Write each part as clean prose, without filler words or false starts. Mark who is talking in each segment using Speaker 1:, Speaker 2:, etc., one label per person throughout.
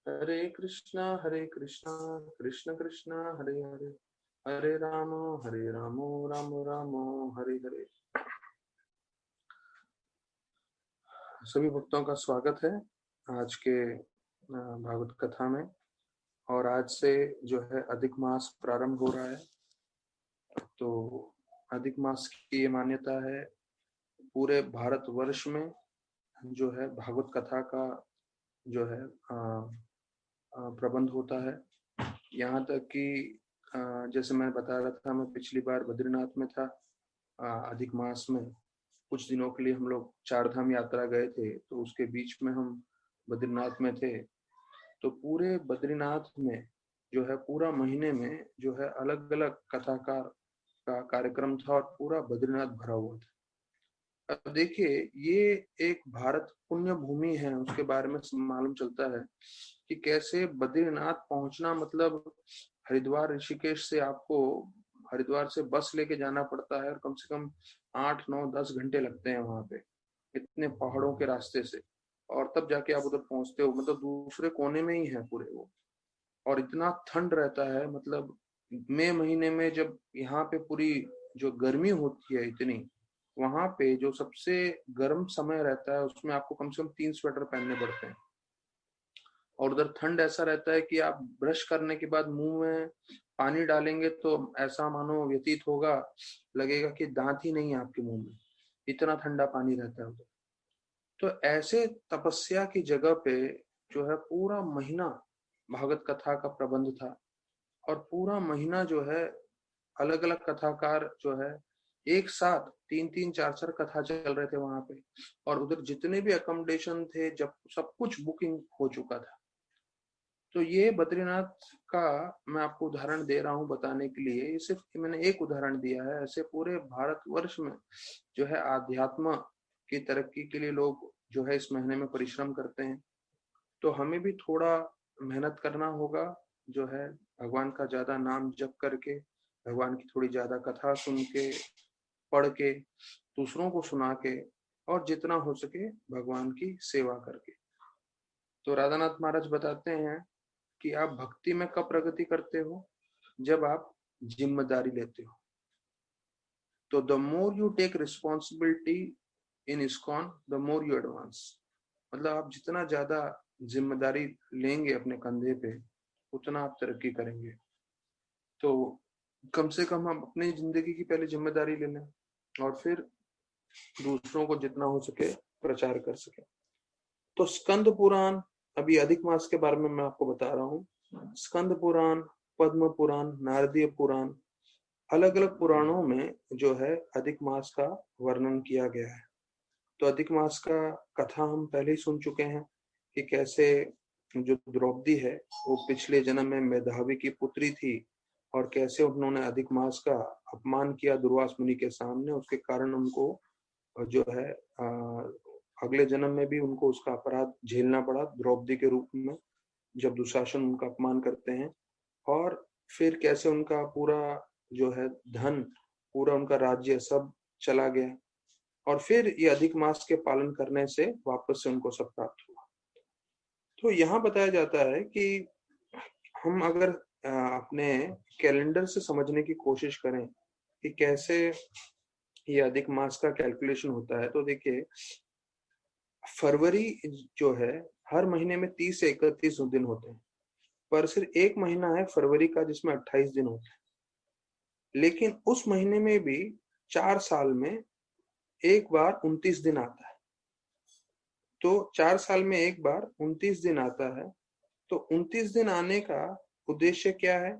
Speaker 1: हरे कृष्णा कृष्ण कृष्ण हरे हरे, हरे राम राम राम हरे हरे। सभी भक्तों का स्वागत है आज के भागवत कथा में। और आज से जो है अधिक मास प्रारंभ हो रहा है। तो अधिक मास की ये मान्यता है, पूरे भारतवर्ष में जो है भागवत कथा का जो है प्रबंध होता है। यहाँ तक कि जैसे मैं बता रहा था, मैं पिछली बार बद्रीनाथ में था। अधिक मास में कुछ दिनों के लिए हम लोग चार धाम यात्रा गए थे, तो उसके बीच में हम बद्रीनाथ में थे। तो पूरे बद्रीनाथ में जो है पूरा महीने में जो है अलग अलग कथाकार का कार्यक्रम था और पूरा बद्रीनाथ भरा हुआ था। अब देखिए, ये एक भारत पुण्य भूमि है, उसके बारे में मालूम चलता है कि कैसे बद्रीनाथ पहुंचना, मतलब हरिद्वार ऋषिकेश से आपको हरिद्वार से बस लेके जाना पड़ता है और कम से कम 8 9 10 घंटे लगते हैं वहां पे, इतने पहाड़ों के रास्ते से। और तब जाके आप उधर पहुंचते हो, मतलब दूसरे कोने में ही है पूरे वो। और इतना ठंड रहता है, मतलब मई महीने में जब यहाँ पे पूरी जो गर्मी होती है इतनी, वहां पे जो सबसे गर्म समय रहता है उसमें आपको कम से कम 3 स्वेटर पहनने पड़ते हैं। और उधर ठंड ऐसा रहता है कि आप ब्रश करने के बाद मुंह में पानी डालेंगे तो ऐसा मानो व्यतीत होगा, लगेगा कि दांत ही नहीं है आपके मुंह में, इतना ठंडा पानी रहता है उधर। तो ऐसे तपस्या की जगह पे जो है पूरा महीना भागवत कथा का प्रबंध था। और पूरा महीना जो है अलग अलग कथाकार जो है एक साथ 3 3 4 4 कथा चल रहे थे वहां पे। और उधर जितने भी अकोमोडेशन थे, जब सब कुछ बुकिंग हो चुका था। तो ये बद्रीनाथ का मैं आपको उदाहरण दे रहा हूँ बताने के लिए। ये सिर्फ मैंने एक उदाहरण दिया है, ऐसे पूरे भारतवर्ष में जो है आध्यात्म की तरक्की के लिए लोग जो है इस महीने में परिश्रम करते हैं। तो हमें भी थोड़ा मेहनत करना होगा, जो है भगवान का ज्यादा नाम जप करके, भगवान की थोड़ी ज्यादा कथा सुन के, पढ़ के, दूसरों को सुना के, और जितना हो सके भगवान की सेवा करके। तो राधानाथ महाराज बताते हैं कि आप भक्ति में कब प्रगति करते हो, जब आप जिम्मेदारी लेते हो। तो the more you take responsibility in ISKCON the more you advance. मतलब आप जितना ज्यादा जिम्मेदारी लेंगे अपने कंधे पे, उतना आप तरक्की करेंगे। तो कम से कम हम अपनी जिंदगी की पहले जिम्मेदारी ले लें और फिर दूसरों को जितना हो सके प्रचार कर सके। तो स्कंद पुराण, अभी अधिक मास के बारे में मैं आपको बता रहा हूँ। स्कंद पुराण, पद्म पुराण, नारदीय पुराण, अलग अलग पुराणों में जो है अधिक मास का वर्णन किया गया है। तो अधिक मास का कथा हम पहले ही सुन चुके हैं कि कैसे जो द्रौपदी है वो पिछले जन्म में मेधावी की पुत्री थी, और कैसे उन्होंने अधिक मास का अपमान किया दुर्वास मुनि के सामने। उसके कारण उनको जो है अगले जन्म में भी उनको उसका अपराध झेलना पड़ा द्रौपदी के रूप में, जब दुशासन उनका अपमान करते हैं। और फिर कैसे उनका पूरा जो है धन, पूरा उनका राज्य सब चला गया। और फिर ये अधिक मास के पालन करने से वापस से उनको सब प्राप्त हुआ। तो यहाँ बताया जाता है कि हम अगर अपने कैलेंडर से समझने की कोशिश करें कि कैसे ये अधिक मास का कैलकुलेशन होता है, तो देखिए फरवरी जो है हर महीने में 30 से 31 दिन होते हैं, पर सिर्फ एक महीना है फरवरी का जिसमें 28 दिन होते हैं। लेकिन उस महीने में भी 4 साल में एक बार 29 दिन आता है। तो 4 साल में एक बार 29 दिन आता है। तो 29 दिन आने का उद्देश्य क्या है,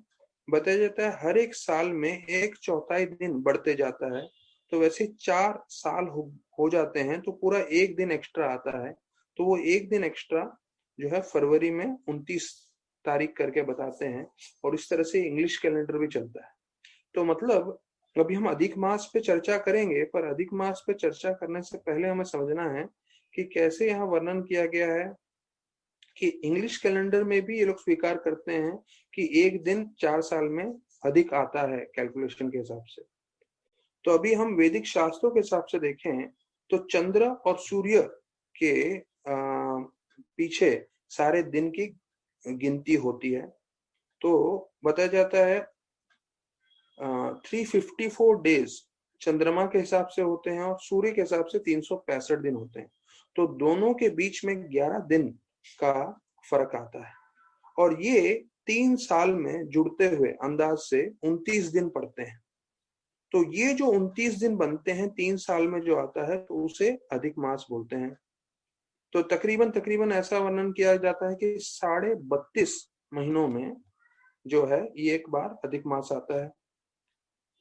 Speaker 1: बताया जाता है हर एक साल में 1/4 दिन बढ़ते जाता है। तो वैसे 4 साल हो जाते हैं, तो पूरा एक दिन एक्स्ट्रा आता है। तो वो एक दिन एक्स्ट्रा जो है फरवरी में 29 तारीख करके बताते हैं। और इस तरह से इंग्लिश कैलेंडर भी चलता है। तो मतलब अभी हम अधिक मास पे चर्चा करेंगे, पर अधिक मास पे चर्चा करने से पहले हमें समझना है कि कैसे यहाँ वर्णन किया गया है कि इंग्लिश कैलेंडर में भी ये लोग स्वीकार करते हैं कि एक दिन 4 साल में अधिक आता है कैलकुलेशन के हिसाब से। तो अभी हम वैदिक शास्त्रों के हिसाब से देखें तो चंद्र और सूर्य के पीछे सारे दिन की गिनती होती है। तो बताया जाता है 354 डेज चंद्रमा के हिसाब से होते हैं और सूर्य के हिसाब से 365 दिन होते हैं। तो दोनों के बीच में 11 दिन का फर्क आता है और ये 3 साल में जुड़ते हुए अंदाज से 29 दिन पड़ते हैं। तो ये जो 29 दिन बनते हैं 3 साल में जो आता है तो उसे अधिक मास बोलते हैं। तो तकरीबन तकरीबन ऐसा वर्णन किया जाता है कि 32.5 महीनों में जो है ये एक बार अधिक मास आता है,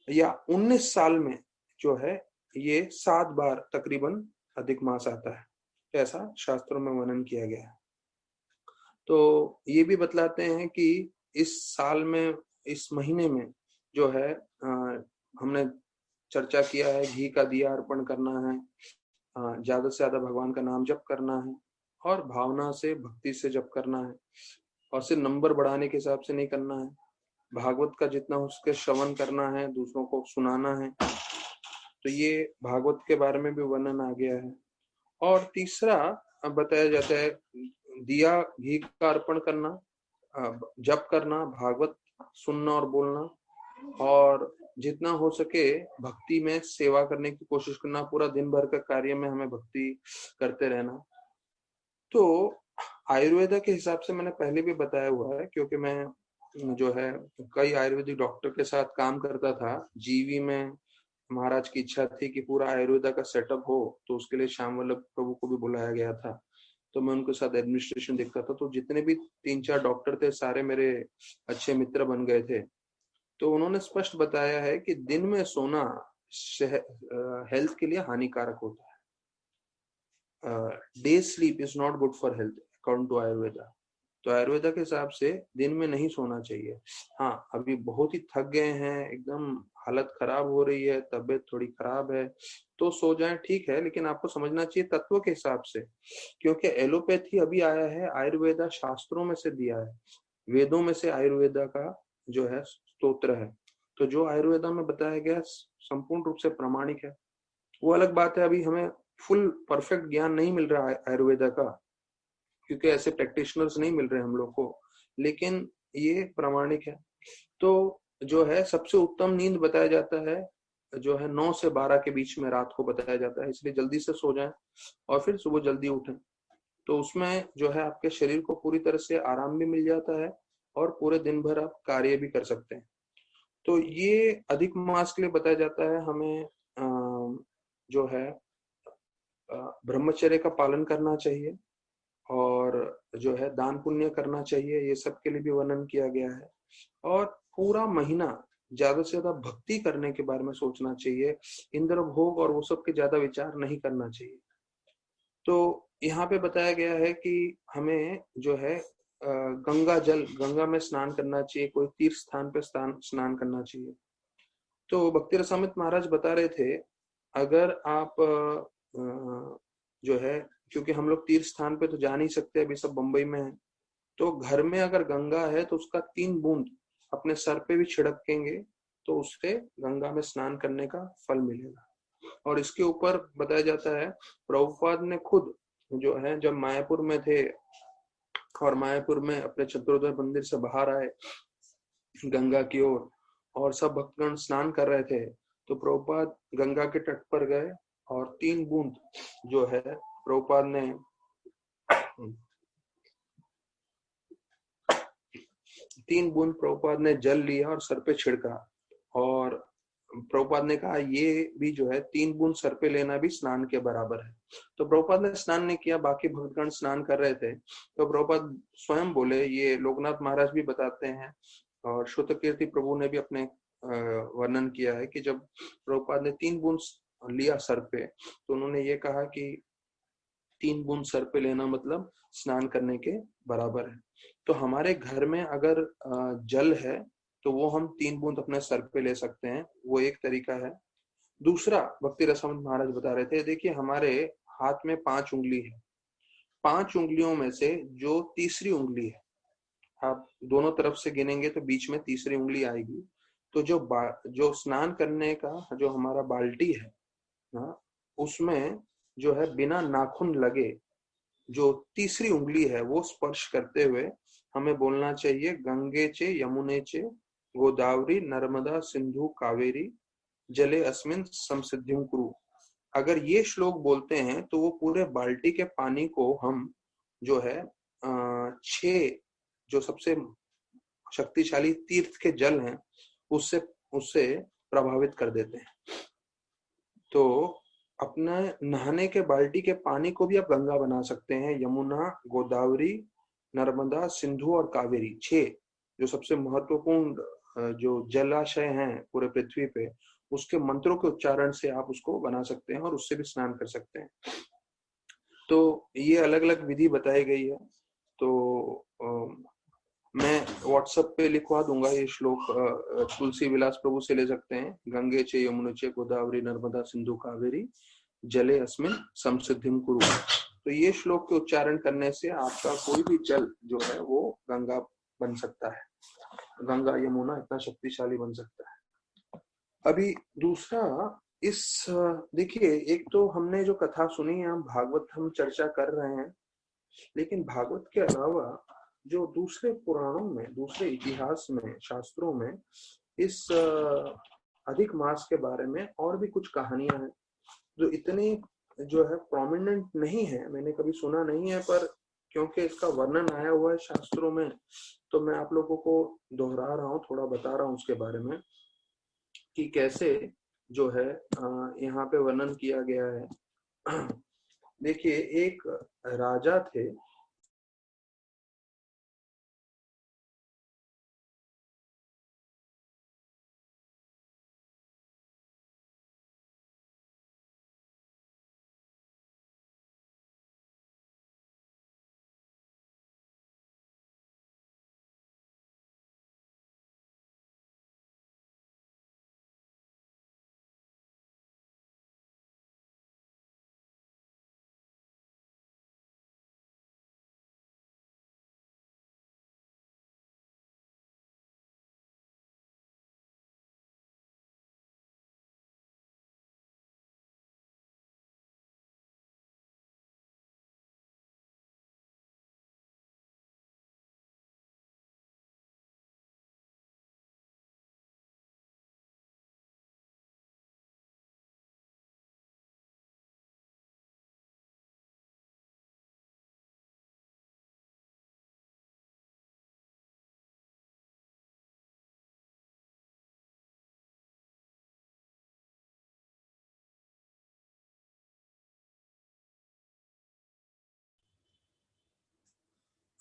Speaker 1: या 19 साल में जो है ये 7 बार तकरीबन अधिक मास आता है। ऐसा शास्त्रों में वर्णन किया गया है। तो ये भी बतलाते हैं कि इस साल में, इस महीने में जो है हमने चर्चा किया है, घी का दिया अर्पण करना है, ज्यादा से ज्यादा भगवान का नाम जप करना है और भावना से, भक्ति से जप करना है और सिर्फ नंबर बढ़ाने के हिसाब से नहीं करना है। भागवत का जितना हो सके श्रवण करना है, दूसरों को सुनाना है। तो ये भागवत के बारे में भी वर्णन आ गया है। और तीसरा बताया जाता है दिया घी का अर्पण करना, जप करना, भागवत सुनना और बोलना, और जितना हो सके भक्ति में सेवा करने की कोशिश करना। पूरा दिन भर का कार्य में हमें भक्ति करते रहना। तो आयुर्वेदा के हिसाब से मैंने पहले भी बताया हुआ है, क्योंकि मैं जो है कई आयुर्वेदिक डॉक्टर के साथ काम करता था। जीवी में महाराज की इच्छा थी कि पूरा आयुर्वेदा का सेटअप हो, तो उसके लिए श्याम वल्लभ प्रभु को भी बुलाया गया था। तो मैं उनके साथ एडमिनिस्ट्रेशन देखता था। तो जितने भी 3-4 डॉक्टर थे सारे मेरे अच्छे मित्र बन गए थे। तो उन्होंने स्पष्ट बताया है कि दिन में सोना हेल्थ के लिए हानिकारक होता है। Day sleep is not good for health according to Ayurveda. तो आयुर्वेदा के हिसाब से दिन में नहीं सोना चाहिए। हाँ, अभी बहुत ही थक गए हैं, एकदम हालत खराब हो रही है, तबीयत थोड़ी खराब है, तो सो जाएं, ठीक है। लेकिन आपको समझना चाहिए तत्व के हिसाब से, क्योंकि एलोपैथी अभी आया है, आयुर्वेदा शास्त्रों में से दिया है, वेदों में से आयुर्वेदा का जो है स्तोत्र है। तो जो आयुर्वेदा में बताया गया संपूर्ण रूप से प्रामाणिक है। वो अलग बात है, अभी हमें फुल परफेक्ट ज्ञान नहीं मिल रहा है आयुर्वेदा का, क्योंकि ऐसे प्रैक्टिशनर्स नहीं मिल रहे हम लोग को, लेकिन ये प्रामाणिक है। तो जो है सबसे उत्तम नींद बताया जाता है जो है 9 से 12 के बीच में रात को बताया जाता है। इसलिए जल्दी से सो जाएं और फिर सुबह जल्दी उठें। तो उसमें जो है आपके शरीर को पूरी तरह से आराम भी मिल जाता है और पूरे दिन भर आप कार्य भी कर सकते हैं। तो ये अधिक मास के लिए बताया जाता है हमें जो है ब्रह्मचर्य का पालन करना चाहिए और जो है दान पुण्य करना चाहिए। ये सब के लिए भी वर्णन किया गया है। और पूरा महीना ज्यादा से ज्यादा भक्ति करने के बारे में सोचना चाहिए। इंद्र भोग और वो सब के ज्यादा विचार नहीं करना चाहिए। तो यहाँ पे बताया गया है कि हमें जो है गंगा में स्नान करना चाहिए, कोई तीर्थ स्थान पे स्नान करना चाहिए। तो भक्ति रसामृत महाराज बता रहे थे, अगर आप जो है, क्योंकि हम लोग तीर्थ स्थान पे तो जा नहीं सकते, अभी सब बंबई में है, तो घर में अगर गंगा है तो उसका 3 बूंद अपने सर पे भी छिड़केंगे तो उससे गंगा में स्नान करने का फल मिलेगा। और इसके ऊपर बताया जाता है प्रभुपाद ने खुद जो है जब मायापुर में थे और मायापुर में अपने चतुर्दय मंदिर से बाहर आए गंगा की ओर और सब भक्तगण स्नान कर रहे थे, तो प्रभुपाद गंगा के तट पर गए और 3 बूंद जो है प्रभुपाद ने 3 बूंद प्रभुपाद ने जल लिया और सर पे छिड़का। और प्रभुपाद ने कहा ये भी जो है 3 बूंद सर पे लेना भी स्नान के बराबर है। तो प्रभुपाद ने स्नान नहीं किया, बाकी भक्तगण स्नान कर रहे थे। तो प्रभुपाद स्वयं बोले, ये लोकनाथ महाराज भी बताते हैं और श्रुतकीर्ति प्रभु ने भी अपने वर्णन किया है कि जब प्रभुपाद ने 3 बूंद लिया सर पे, तो उन्होंने ये कहा कि 3 बूंद सर पे लेना मतलब स्नान करने के बराबर है। तो हमारे घर में अगर जल है तो वो हम 3 बूंद अपने सर पे ले सकते हैं, वो एक तरीका है। दूसरा भक्ति रसामृत महाराज बता रहे थे, देखिए हमारे हाथ में 5 उंगली है, 5 उंगलियों में से जो तीसरी उंगली है, आप दोनों तरफ से गिनेंगे तो बीच में तीसरी उंगली आएगी। तो जो स्नान करने का जो हमारा बाल्टी है ना, उसमें जो है बिना नाखून लगे जो तीसरी उंगली है वो स्पर्श करते हुए हमें बोलना चाहिए गंगे चे यमुने चे गोदावरी नर्मदा सिंधु कावेरी जले अस्मिन संसिद्धिं कुरु। अगर ये श्लोक बोलते हैं तो वो पूरे बाल्टी के पानी को हम जो है 6 जो सबसे शक्तिशाली तीर्थ के जल हैं उससे उससे प्रभावित कर देते हैं। तो अपने नहाने के बाल्टी के पानी को भी आप गंगा बना सकते हैं। यमुना, गोदावरी, नर्मदा, सिंधु और कावेरी 6 जो सबसे महत्वपूर्ण जो जलाशय हैं पूरे पृथ्वी पे, उसके मंत्रों के उच्चारण से आप उसको बना सकते हैं और उससे भी स्नान कर सकते हैं। तो ये अलग अलग विधि बताई गई है। तो मैं व्हाट्सएप पे लिखवा दूंगा ये श्लोक, तुलसी विलास प्रभु से ले सकते हैं। गंगे चे यमुने चे गोदावरी नर्मदा सिंधु कावेरी जले अस्मिन संसिद्धिं कुरु। तो ये श्लोक के उच्चारण करने से आपका कोई भी जल जो है वो गंगा बन सकता है, गंगा यमुना इतना शक्तिशाली बन सकता है। अभी दूसरा इस देखिए, एक तो हमने जो कथा सुनी है, हम भागवत हम चर्चा कर रहे हैं, लेकिन भागवत के अलावा जो दूसरे पुराणों में, दूसरे इतिहास में, शास्त्रों में इस अधिक मास के बारे में और भी कुछ कहानियां हैं जो इतनी जो है प्रोमिनेंट नहीं है, मैंने कभी सुना नहीं है, पर क्योंकि इसका वर्णन आया हुआ है शास्त्रों में तो मैं आप लोगों को दोहरा रहा हूँ, थोड़ा बता रहा हूँ उसके बारे में कि कैसे जो है यहाँ पे वर्णन किया गया है। देखिए, एक राजा थे,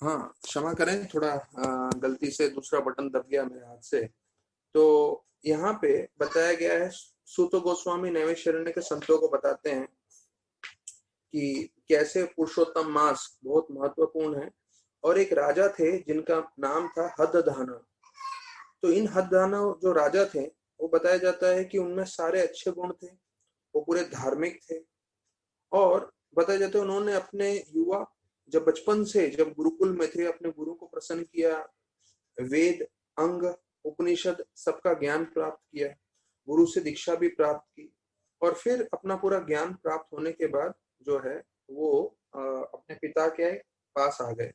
Speaker 1: हाँ क्षमा करें, थोड़ा गलती से दूसरा बटन दब गया मेरे हाथ से। तो यहाँ पे बताया गया है, सूत गोस्वामी नैमिषारण्य के संतों को बताते हैं कि कैसे पुरुषोत्तम मास बहुत महत्वपूर्ण है। और एक राजा थे जिनका नाम था हदधाना। तो इन हदधाना जो राजा थे, वो बताया जाता है कि उनमें सारे अच्छे गुण थे, वो पूरे धार्मिक थे। और बताया जाता है उन्होंने अपने युवा जब बचपन से जब गुरुकुल में थे अपने गुरु को प्रसन्न किया, वेद अंग उपनिषद सबका ज्ञान प्राप्त किया, गुरु से दीक्षा भी प्राप्त की, और फिर अपना पूरा ज्ञान प्राप्त होने के बाद जो है वो अपने पिता के पास आ गए।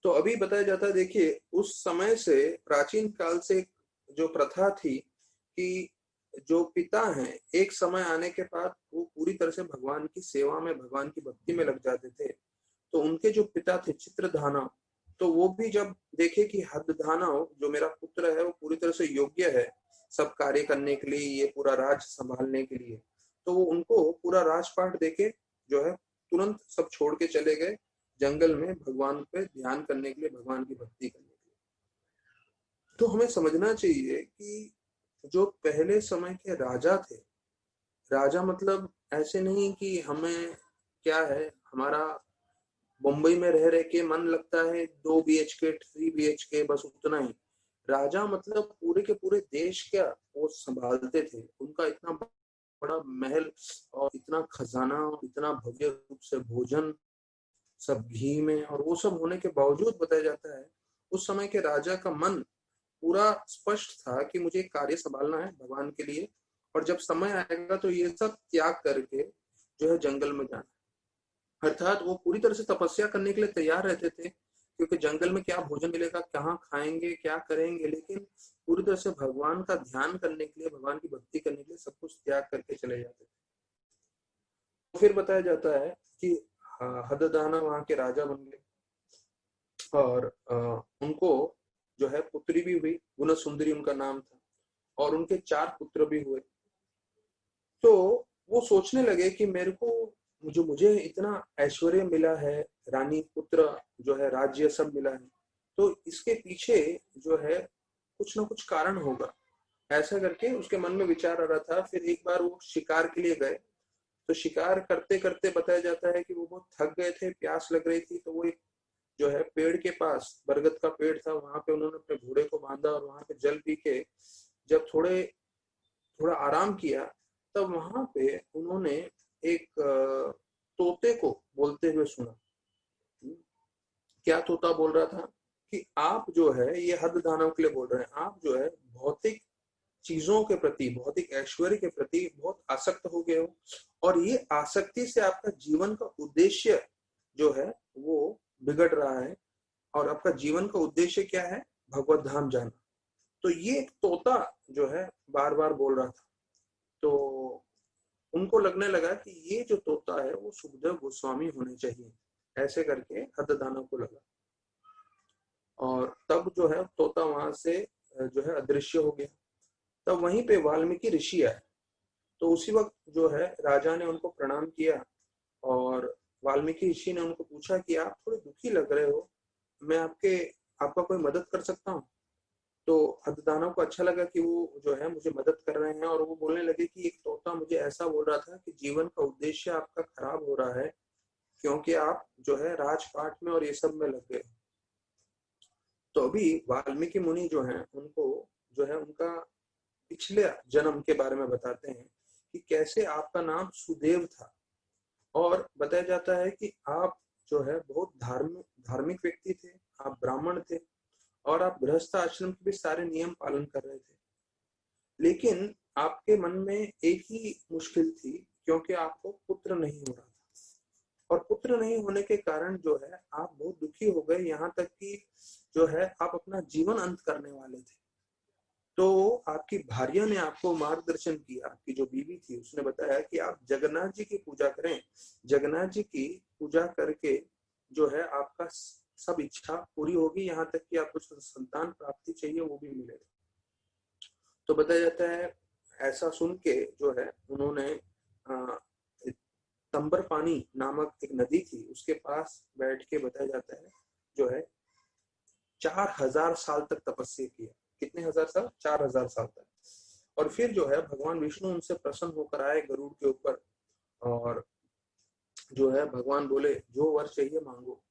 Speaker 1: तो अभी बताया जाता है, देखिए उस समय से प्राचीन काल से जो प्रथा थी कि जो पिता हैं एक समय आने के बाद वो पूरी तरह से भगवान की सेवा में, भगवान की भक्ति में लग जाते थे। तो उनके जो पिता थे चित्रधाना, तो वो भी जब देखे कि हदधाना जो मेरा पुत्र है वो पूरी तरह से योग्य है सब कार्य करने के लिए, ये पूरा राज संभालने के लिए, तो वो उनको पूरा राजपाट देके जो है तुरंत सब छोड़ के चले गए जंगल में भगवान पे ध्यान करने के लिए, भगवान की भक्ति करने के लिए। तो हमें समझना चाहिए कि जो पहले समय के राजा थे, राजा मतलब ऐसे नहीं कि हमें क्या है, हमारा मुंबई में रह रह के मन लगता है 2 BHK 3 BHK बस उतना ही। राजा मतलब पूरे के पूरे देश क्या वो संभालते थे, उनका इतना बड़ा महल और इतना खजाना, इतना भव्य रूप से भोजन सब घी में, और वो सब होने के बावजूद बताया जाता है उस समय के राजा का मन पूरा स्पष्ट था कि मुझे कार्य संभालना है भगवान के लिए, और जब समय आएगा तो ये सब त्याग करके जो है जंगल में जाना। अर्थात वो पूरी तरह से तपस्या करने के लिए तैयार रहते थे क्योंकि जंगल में क्या भोजन मिलेगा, कहाँ खाएंगे, क्या करेंगे, लेकिन पूरी तरह से भगवान का ध्यान करने के लिए, भगवान की भक्ति करने के लिए सब कुछ त्याग करके चले जाते थे। तो फिर बताया जाता है कि हददाना वहां के राजा बन गए और उनको जो है पुत्री भी हुई, गुण सुंदरी उनका नाम था, और उनके 4 पुत्र भी हुए। तो वो सोचने लगे कि मेरे को जो मुझे इतना ऐश्वर्य मिला है, रानी पुत्र जो है, राज्य सब मिला है, तो इसके पीछे जो है कुछ ना कुछ कारण होगा। ऐसा करके उसके मन में विचार आ रहा था। फिर एक बार वो शिकार के लिए गए, तो शिकार करते करते बताया जाता है कि वो बहुत थक गए थे, प्यास लग रही थी, तो वो एक जो है पेड़ के पास, बरगद का पेड़ था, वहां पे उन्होंने अपने घोड़े को बांधा और वहां पे जल पी के जब थोड़ा आराम किया, तब वहां पे उन्होंने एक तोते को बोलते हुए सुना। क्या तोता बोल रहा था कि आप जो है, ये हद दानव के लिए बोल रहे हैं, आप जो है भौतिक चीजों के प्रति, भौतिक ऐश्वर्य के प्रति बहुत आसक्त हो गए हो, और ये आसक्ति से आपका जीवन का उद्देश्य जो है वो बिगड़ रहा है, और आपका जीवन का उद्देश्य क्या है, भगवत धाम जाना। तो ये एक तोता जो है बार बार बोल रहा था। तो उनको लगने लगा कि ये जो तोता है वो सुखदेव गोस्वामी होने चाहिए, ऐसे करके हददानव को लगा। और तब जो है तोता वहां से जो है अदृश्य हो गया। तब वहीं पे वाल्मीकि ऋषि आए। तो उसी वक्त जो है राजा ने उनको प्रणाम किया, और वाल्मीकि ऋषि ने उनको पूछा कि आप थोड़े दुखी लग रहे हो, मैं आपका कोई मदद कर सकता हूँ? तो हददानव को अच्छा लगा कि वो जो है मुझे मदद कर रहे हैं, और वो बोलने लगे कि एक तोता मुझे ऐसा बोल रहा था कि जीवन का उद्देश्य आपका खराब हो रहा है, क्योंकि आप जो है राजपाट में और ये सब में लग गए। तो अभी वाल्मीकि मुनि जो है उनको जो है उनका पिछले जन्म के बारे में बताते हैं कि कैसे आपका नाम सुदेव था, और बताया जाता है कि आप जो है बहुत धार्मिक व्यक्ति थे, आप ब्राह्मण थे, और आप गृहस्थ आश्रम के भी सारे नियम पालन कर रहे थे। लेकिन आपके मन में एक ही मुश्किल थी, क्योंकि आपको पुत्र नहीं हो रहा था, और पुत्र नहीं होने के कारण जो है आप बहुत दुखी हो गए, यहाँ तक कि जो है आप अपना जीवन अंत करने वाले थे। तो आपकी भार्या ने आपको मार्गदर्शन किया, आपकी जो बीवी थी उसने बताया कि आप जगन्नाथ जी की पूजा करें, जगन्नाथ जी की पूजा करके जो है आपका सब इच्छा पूरी होगी, यहाँ तक कि आपको संतान प्राप्ति चाहिए वो भी मिलेगा। तो बताया जाता है ऐसा सुन के जो है उन्होंने तंबर पानी नामक एक नदी थी उसके पास बैठ के, बताया जाता है जो है 4000 साल तक तपस्या किया। कितने हजार साल? 4000 साल तक। और फिर जो है भगवान विष्णु उनसे प्रसन्न होकर आए गरुड़ के ऊपर, और जो है भगवान बोले जो वर चाहिए मांगो।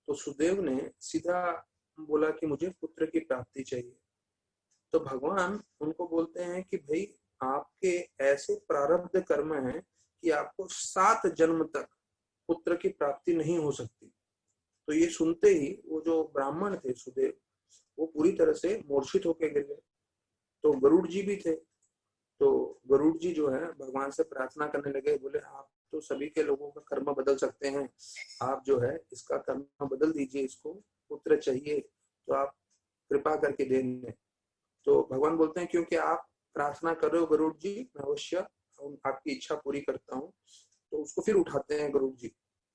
Speaker 1: तो सुदेव ने सीधा बोला कि मुझे पुत्र की प्राप्ति चाहिए। तो भगवान उनको बोलते हैं कि भाई आपके ऐसे प्रारब्ध कर्म हैं कि आपको 7 जन्म तक पुत्र की प्राप्ति नहीं हो सकती। तो ये सुनते ही वो जो ब्राह्मण थे सुदेव, वो पूरी तरह से मूर्छित होकर गिर गए। तो गरुड़ जी भी थे, तो गरुड़ जी जो है भगवान से प्रार्थना करने लगे, बोले आप तो सभी के लोगों का कर्म बदल सकते हैं, आप जो है इसका कर्म बदल दीजिए, इसको पुत्र चाहिए तो आप कृपा करके दे दें। तो भगवान बोलते हैं क्योंकि आप प्रार्थना कर रहे हो गरुड़ जी, मैं अवश्य आपकी इच्छा पूरी करता हूँ। तो उसको फिर उठाते हैं गरुड़ जी।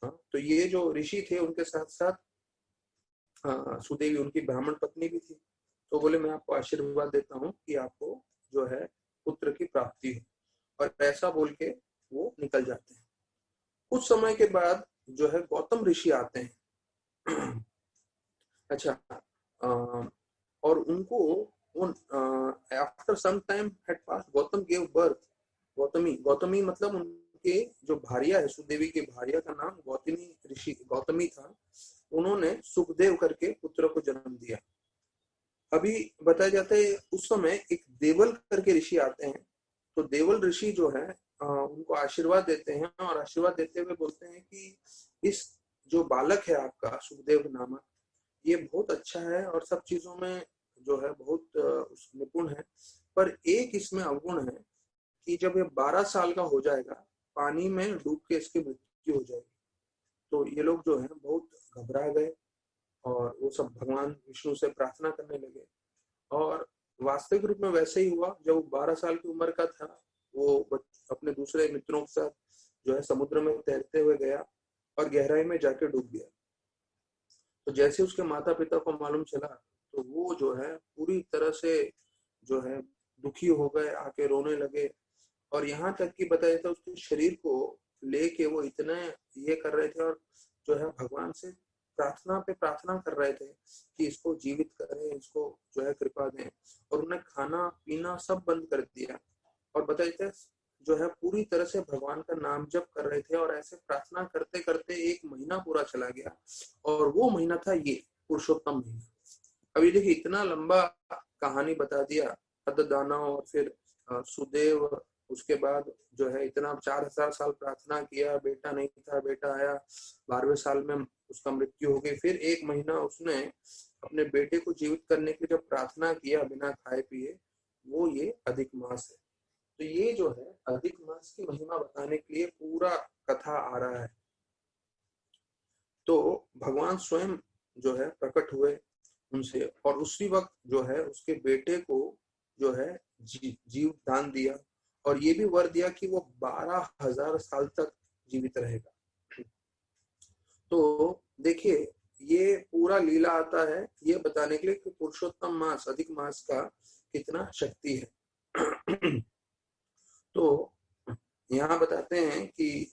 Speaker 1: तो ये जो ऋषि थे उनके साथ साथ सुदेवी उनकी ब्राह्मण पत्नी भी थी। तो बोले मैं आपको आशीर्वाद देता हूँ कि आपको जो है पुत्र की प्राप्ति हो, और ऐसा बोल के वो निकल जाते हैं। कुछ समय के बाद जो है गौतम ऋषि आते हैं। अच्छा, और उनको after some time had passed Gautam gave birth. Gautami मतलब उनके जो भार्या है, सुदेवी की भार्या का नाम गौतमी ऋषि गौतमी था। उन्होंने सुखदेव करके पुत्र को जन्म दिया। अभी बताया जाता है उस समय एक देवल करके ऋषि आते हैं। तो देवल ऋषि जो है उनको आशीर्वाद देते हैं, और आशीर्वाद देते हुए बोलते हैं कि इस जो बालक है आपका सुखदेव नामक, ये बहुत अच्छा है और सब चीजों में जो है बहुत निपुण है, पर एक इसमें अवगुण है कि जब ये 12 साल का हो जाएगा पानी में डूब के इसकी मृत्यु हो जाएगी। तो ये लोग जो है बहुत घबरा गए, और वो सब भगवान विष्णु से प्रार्थना करने लगे। और वास्तविक रूप में वैसे ही हुआ। जब वो 12 साल की उम्र का था, वो अपने दूसरे मित्रों के साथ जो है समुद्र में तैरते हुए गया और गहराई में जाके डूब गया। तो जैसे उसके माता पिता को मालूम चला तो वो जो है पूरी तरह से जो है दुखी हो गए, आके रोने लगे। और यहाँ तक कि बताया था उसके शरीर को लेके वो इतने ये कर रहे थे और जो है भगवान से प्रार्थना पे प्रार्थना कर रहे थे कि इसको जीवित करें, इसको जो है कृपा दें। और उन्हें खाना पीना सब बंद कर दिया और बताए थे जो है पूरी तरह से भगवान का नाम जप कर रहे थे। और ऐसे प्रार्थना करते करते 1 महीना पूरा चला गया और वो महीना था ये पुरुषोत्तम महीना। अभी देखिए इतना लंबा कहानी बता दिया, दानव और फिर सुदेव, उसके बाद जो है इतना 4000 साल प्रार्थना किया, बेटा नहीं था, बेटा आया, 12वें साल में उसका मृत्यु हो गई। फिर 1 महीना उसने अपने बेटे को जीवित करने की जब प्रार्थना किया बिना खाए पिए, वो ये अधिक मास है। तो ये जो है अधिक मास की महिमा बताने के लिए पूरा कथा आ रहा है। तो भगवान स्वयं जो है प्रकट हुए उनसे और उसी वक्त जो है उसके बेटे को जो है जीव दान दिया और ये भी वर दिया कि वो 12,000 साल तक जीवित रहेगा। तो देखिए ये पूरा लीला आता है ये बताने के लिए कि पुरुषोत्तम मास, अधिक मास का कितना शक्ति है। तो यहाँ बताते हैं कि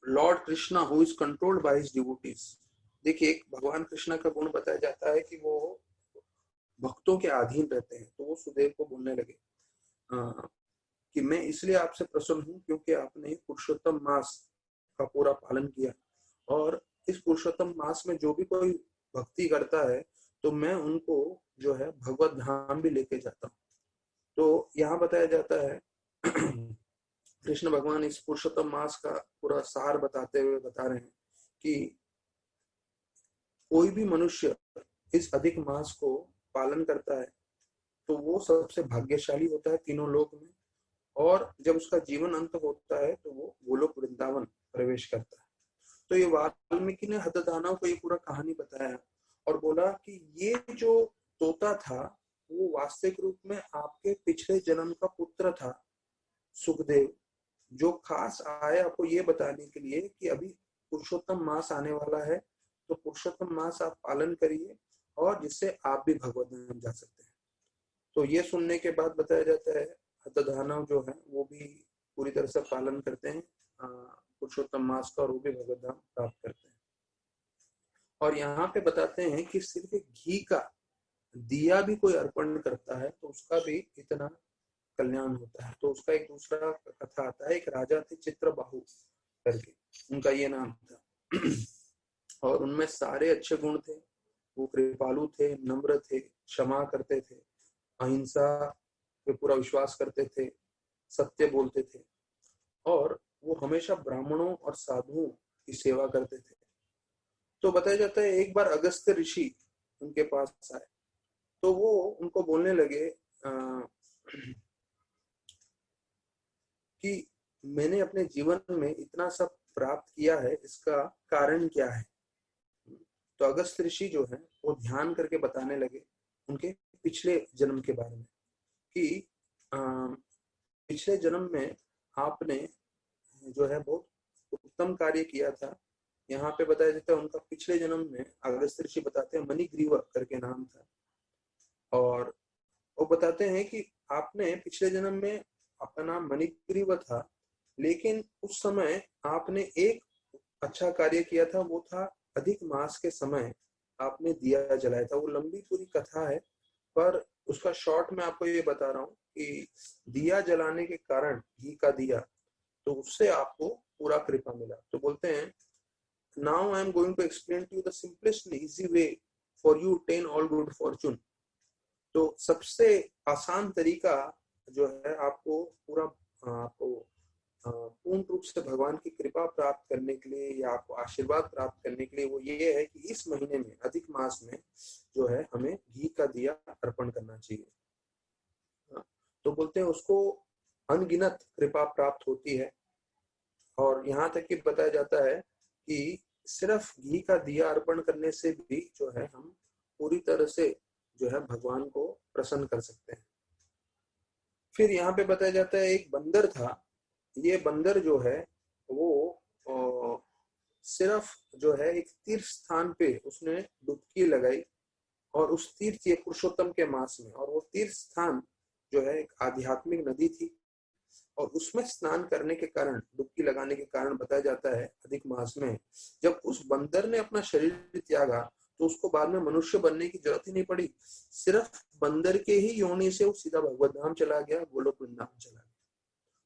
Speaker 1: Lord Krishna who is controlled by his devotees. देखिए एक भगवान कृष्णा का गुण बताया जाता है कि वो भक्तों के अधीन रहते हैं। तो वो सुदेव को बोलने लगे कि मैं इसलिए आपसे प्रसन्न हूँ क्योंकि आपने पुरुषोत्तम मास का पूरा पालन किया और इस पुरुषोत्तम मास में जो भी कोई भक्ति करता है तो मैं उनको जो है भगवत धाम भी लेके जाता हूँ। तो यहाँ बताया जाता है कृष्ण भगवान इस पुरुषोत्तम मास का पूरा सार बताते हुए बता रहे हैं कि कोई भी मनुष्य इस अधिक मास को पालन करता है तो वो सबसे भाग्यशाली होता है तीनों लोक में। और जब उसका जीवन अंत होता है तो वो गोलोक वृंदावन प्रवेश करता है। तो ये वाल्मीकि ने हतदानव को ये पूरा कहानी बताया और बोला कि ये जो तोता था वो वास्तविक रूप में आपके पिछले जन्म का पुत्र था सुखदेव, जो खास आए आपको ये बताने के लिए कि अभी पुरुषोत्तम मास आने वाला है। तो पुरुषोत्तम मास आप पालन करिए और जिससे आप भी भगवत धाम जा सकते हैं। तो ये सुनने के बाद बताया जाता है हतदानव जो है वो भी पूरी तरह से पालन करते हैं पुरुषोत्तम मास का और वो भी भगवत धाम प्राप्त करते हैं। और यहाँ पे बताते हैं कि सिर्फ घी का दिया भी कोई अर्पण करता है तो उसका भी इतना कल्याण होता है। तो उसका एक दूसरा कथा आता है, एक राजा थे चित्रबाहु करके, उनका ये नाम था। और उनमें सारे अच्छे गुण थे। वो कृपालु थे, नम्र थे, क्षमा करते थे, अहिंसा पे पूरा विश्वास करते थे, सत्य बोलते थे और वो हमेशा ब्राह्मणों और साधुओं की सेवा करते थे। तो बताया जाता है एक बार अगस्त्य ऋषि उनके पास आए तो वो उनको बोलने लगे कि मैंने अपने जीवन में इतना सब प्राप्त किया है, इसका कारण क्या है। तो अगस्त्य ऋषि जो है वो ध्यान करके बताने लगे उनके पिछले जन्म के बारे में कि पिछले जन्म में आपने जो है बहुत उत्तम कार्य किया था। यहाँ पे बताया जाता है उनका पिछले जन्म में अगस्त्य ऋषि बताते हैं मणिग्रीव करके नाम था। और वो बताते हैं कि आपने पिछले जन्म में आपका नाम मणिग्रीव था, लेकिन उस समय आपने एक अच्छा कार्य किया था, वो था अधिक मास के समय आपने दिया जलाया था। वो लंबी पूरी कथा है पर उसका शॉर्ट में आपको ये बता रहा हूँ कि दिया जलाने के कारण घी का दिया तो उससे आपको पूरा कृपा मिला। तो बोलते हैं now I am going to explain to you the simplest and easy way for you attain all good fortune. तो सबसे आसान तरीका जो है आपको पूरा आपको पूर्ण रूप से भगवान की कृपा प्राप्त करने के लिए या आपको आशीर्वाद प्राप्त करने के लिए वो ये है कि इस महीने में अधिक मास में जो है हमें घी का दिया अर्पण करना चाहिए। तो बोलते हैं उसको अनगिनत कृपा प्राप्त होती है। और यहाँ तक कि बताया जाता है कि सिर्फ घी का दिया अर्पण करने से भी जो है हम पूरी तरह से जो है भगवान को प्रसन्न कर सकते हैं। फिर यहाँ पे बताया जाता है एक बंदर था। ये बंदर जो है वो सिर्फ जो है एक तीर्थ स्थान पे उसने डुबकी लगाई, और उस तीर्थ ये पुरुषोत्तम के मास में, और वो तीर्थ स्थान जो है एक आध्यात्मिक नदी थी, और उसमें स्नान करने के कारण, डुबकी लगाने के कारण बताया जाता है अधिक मास में जब उस बंदर ने अपना शरीर त्यागा तो उसको बाद में मनुष्य बनने की जरूरत ही नहीं पड़ी। सिर्फ बंदर के ही योनि से वो सीधा भगवत धाम चला गया, गोलोक वृंदावन चला गया।